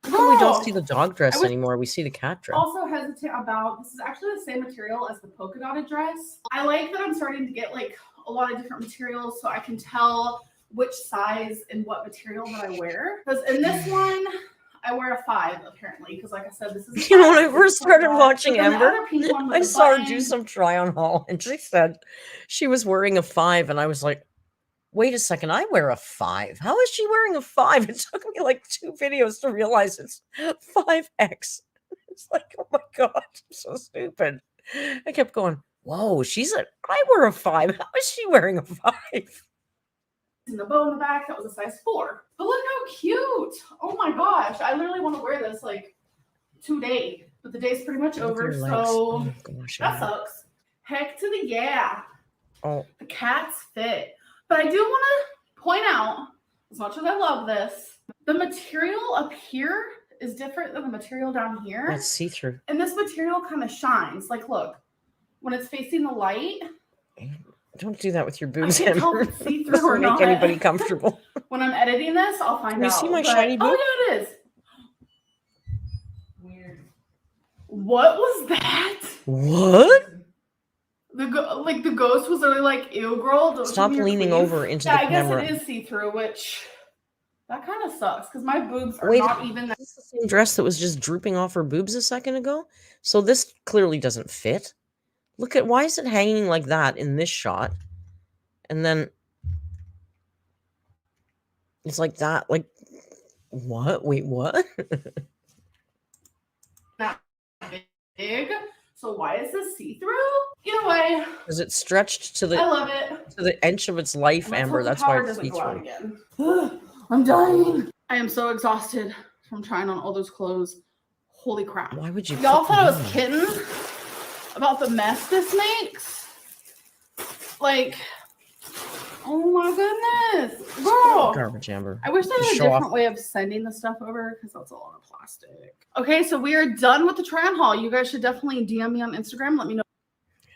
[SPEAKER 1] How come we don't
[SPEAKER 2] Girl.
[SPEAKER 1] see the dog dress anymore? We see the cat dress.
[SPEAKER 2] Also hesitant about, this is actually the same material as the polka dotted dress. I like that I'm starting to get like a lot of different materials so I can tell which size and what material that I wear. Because in this one, I wear a 5 apparently, because like I said, this is a
[SPEAKER 1] You know, when I
[SPEAKER 2] 5.
[SPEAKER 1] first started watching
[SPEAKER 2] But then the
[SPEAKER 1] Amber,
[SPEAKER 2] other pink one with
[SPEAKER 1] I
[SPEAKER 2] the
[SPEAKER 1] saw her do
[SPEAKER 2] button-
[SPEAKER 1] some try on haul, and she said she was wearing a 5, and I was like, wait a second, I wear a 5. How is she wearing a 5? It took me like 2 videos to realize it's 5X. It's like, oh my God, I'm so stupid. I kept going, whoa, I wear a 5. How is she wearing a 5?
[SPEAKER 2] And the bow in the back, that was a size 4. But look how cute. Oh my gosh. I literally want to wear this like today. But the day's pretty much
[SPEAKER 1] Look at
[SPEAKER 2] over,
[SPEAKER 1] her legs.
[SPEAKER 2] so
[SPEAKER 1] Oh gosh.
[SPEAKER 2] that
[SPEAKER 1] Amber.
[SPEAKER 2] sucks. Heck to the yeah.
[SPEAKER 1] Oh,
[SPEAKER 2] The cats fit. But I do want to point out, as much as I love this, the material up here is different than the material down here.
[SPEAKER 1] that's see-through.
[SPEAKER 2] And this material kind of shines. Like, look, when it's facing the light,
[SPEAKER 1] Don't do that with your
[SPEAKER 2] I
[SPEAKER 1] boobs,
[SPEAKER 2] can't tell
[SPEAKER 1] Amber.
[SPEAKER 2] if it's see-through
[SPEAKER 1] Doesn't
[SPEAKER 2] or
[SPEAKER 1] make
[SPEAKER 2] not.
[SPEAKER 1] anybody comfortable.
[SPEAKER 2] When I'm editing this, I'll find
[SPEAKER 1] Can you
[SPEAKER 2] out.
[SPEAKER 1] see my
[SPEAKER 2] But-
[SPEAKER 1] shiny boob?
[SPEAKER 2] Oh, yeah, it is. Weird. What was that?
[SPEAKER 1] What?
[SPEAKER 2] The ghost was really like, ew, girl. Don't
[SPEAKER 1] Stop
[SPEAKER 2] show me your
[SPEAKER 1] leaning
[SPEAKER 2] queens."
[SPEAKER 1] over into
[SPEAKER 2] Yeah,
[SPEAKER 1] the
[SPEAKER 2] I guess
[SPEAKER 1] camera.
[SPEAKER 2] it is see-through, which that kind of sucks because my boobs are
[SPEAKER 1] Wait,
[SPEAKER 2] not even that.
[SPEAKER 1] is this the same dress that was just drooping off her boobs a second ago? So this clearly doesn't fit. Look at, why is it hanging like that in this shot? And then it's like that, like, what? Wait, what?
[SPEAKER 2] Big. So why is this see-through? Either way,
[SPEAKER 1] Because it's stretched to
[SPEAKER 2] I love it.
[SPEAKER 1] the inch of its life,
[SPEAKER 2] Let's
[SPEAKER 1] Amber.
[SPEAKER 2] hope the
[SPEAKER 1] That's why
[SPEAKER 2] power
[SPEAKER 1] it's
[SPEAKER 2] doesn't go out
[SPEAKER 1] see-through.
[SPEAKER 2] again. I'm dying. I am so exhausted from trying on all those clothes. Holy crap.
[SPEAKER 1] Why would you?
[SPEAKER 2] Y'all
[SPEAKER 1] put
[SPEAKER 2] thought I
[SPEAKER 1] them
[SPEAKER 2] was
[SPEAKER 1] on?
[SPEAKER 2] kidding about the mess this makes? Like, oh my goodness. Girl.
[SPEAKER 1] Garbage, Amber.
[SPEAKER 2] I wish there was a
[SPEAKER 1] Show
[SPEAKER 2] different
[SPEAKER 1] off.
[SPEAKER 2] way of sending the stuff over because that's a lot of plastic. Okay, so we are done with the try on haul. You guys should definitely DM me on Instagram. Let me know.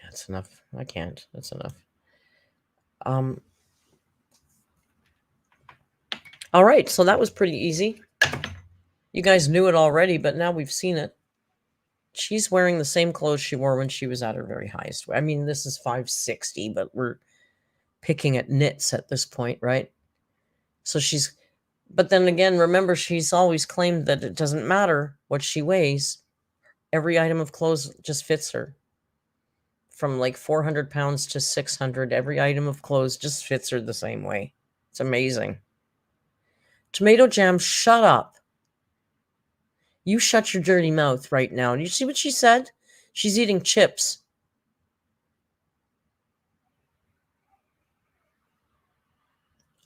[SPEAKER 1] That's enough. I can't. That's enough. All right, so that was pretty easy. You guys knew it already, but now we've seen it. She's wearing the same clothes she wore when she was at her very highest. I mean, this is 560, but we're picking at knits at this point, right? So she's, but then again, remember, she's always claimed that it doesn't matter what she weighs. Every item of clothes just fits her. From like 400 pounds to 600, every item of clothes just fits her the same way. It's amazing. Tomato Jam, shut up. You shut your dirty mouth right now. Do you see what she said? She's eating chips.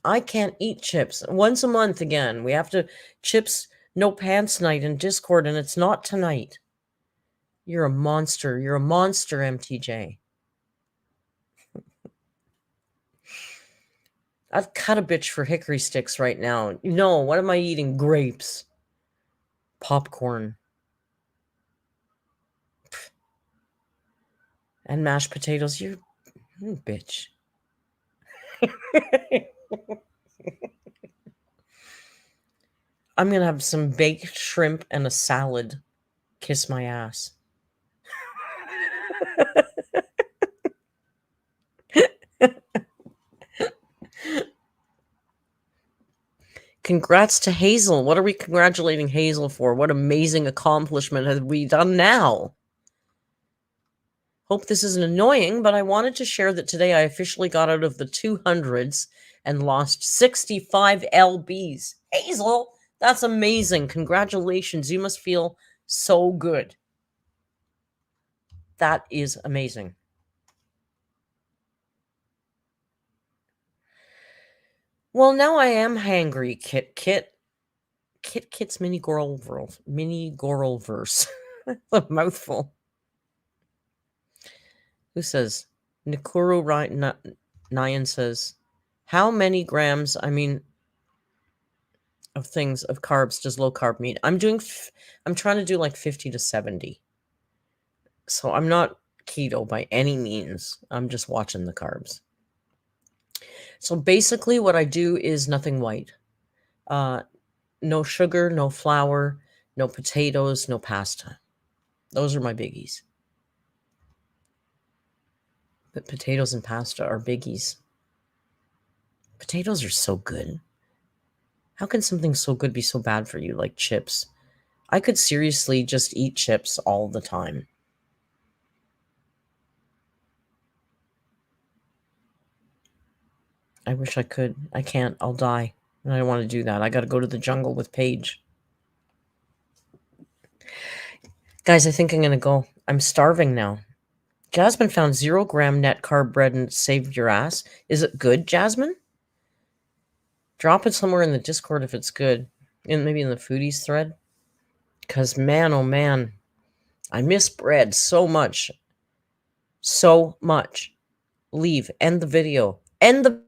[SPEAKER 1] I can't eat chips. Once a month again. We have to chips no pants night in Discord, and it's not tonight. You're a monster. You're a monster, MTJ. I'd cut a bitch for hickory sticks right now. No, what am I eating? Grapes. Popcorn. Pff. And mashed potatoes. You bitch. I'm going to have some baked shrimp and a salad. Kiss my ass. Congrats to Hazel. What are we congratulating Hazel for? What amazing accomplishment have we done now? Hope this isn't annoying, but I wanted to share that today I officially got out of the 200s and lost 65 lbs. Hazel, that's amazing. Congratulations. You must feel so good. That is amazing. Well, now I am hangry, Kit. Kit's mini Goralverse. That's a mouthful. Who says? Nikuru Nyan says, how many grams, of carbs does low carb mean? I'm trying to do like 50 to 70. So I'm not keto by any means. I'm just watching the carbs. So basically what I do is nothing white. No sugar, no flour, no potatoes, no pasta. Those are my biggies. But potatoes and pasta are biggies. Potatoes are so good. How can something so good be so bad for you, like chips? I could seriously just eat chips all the time. I wish I could. I can't. I'll die. And I don't want to do that. I got to go to the jungle with Paige. Guys, I think I'm going to go. I'm starving now. Jasmine found 0 gram net carb bread and saved your ass. Is it good, Jasmine? Drop it somewhere in the Discord if it's good. And maybe in the foodies thread. Because, man, oh, man. I miss bread so much. So much. Leave. End the video. End the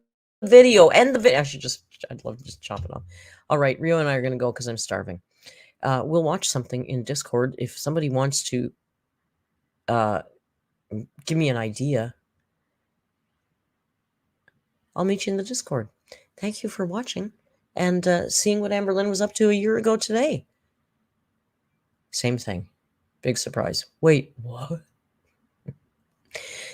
[SPEAKER 1] video. End the video. I'd love to just chop it off. All right. Rio and I are going to go because I'm starving. We'll watch something in Discord. If somebody wants to give me an idea, I'll meet you in the Discord. Thank you for watching and seeing what Amberlynn was up to a year ago today. Same thing. Big surprise. Wait, what?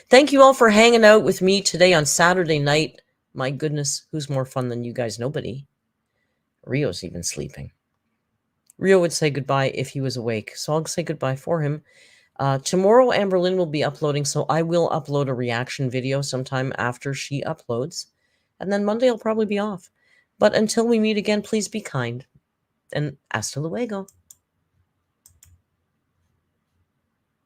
[SPEAKER 1] Thank you all for hanging out with me today on Saturday night. My goodness, who's more fun than you guys? Nobody. Rio's even sleeping. Rio would say goodbye if he was awake, so I'll say goodbye for him. Tomorrow, Amberlynn will be uploading, so I will upload a reaction video sometime after she uploads. And then Monday, I'll probably be off. But until we meet again, please be kind. And hasta luego.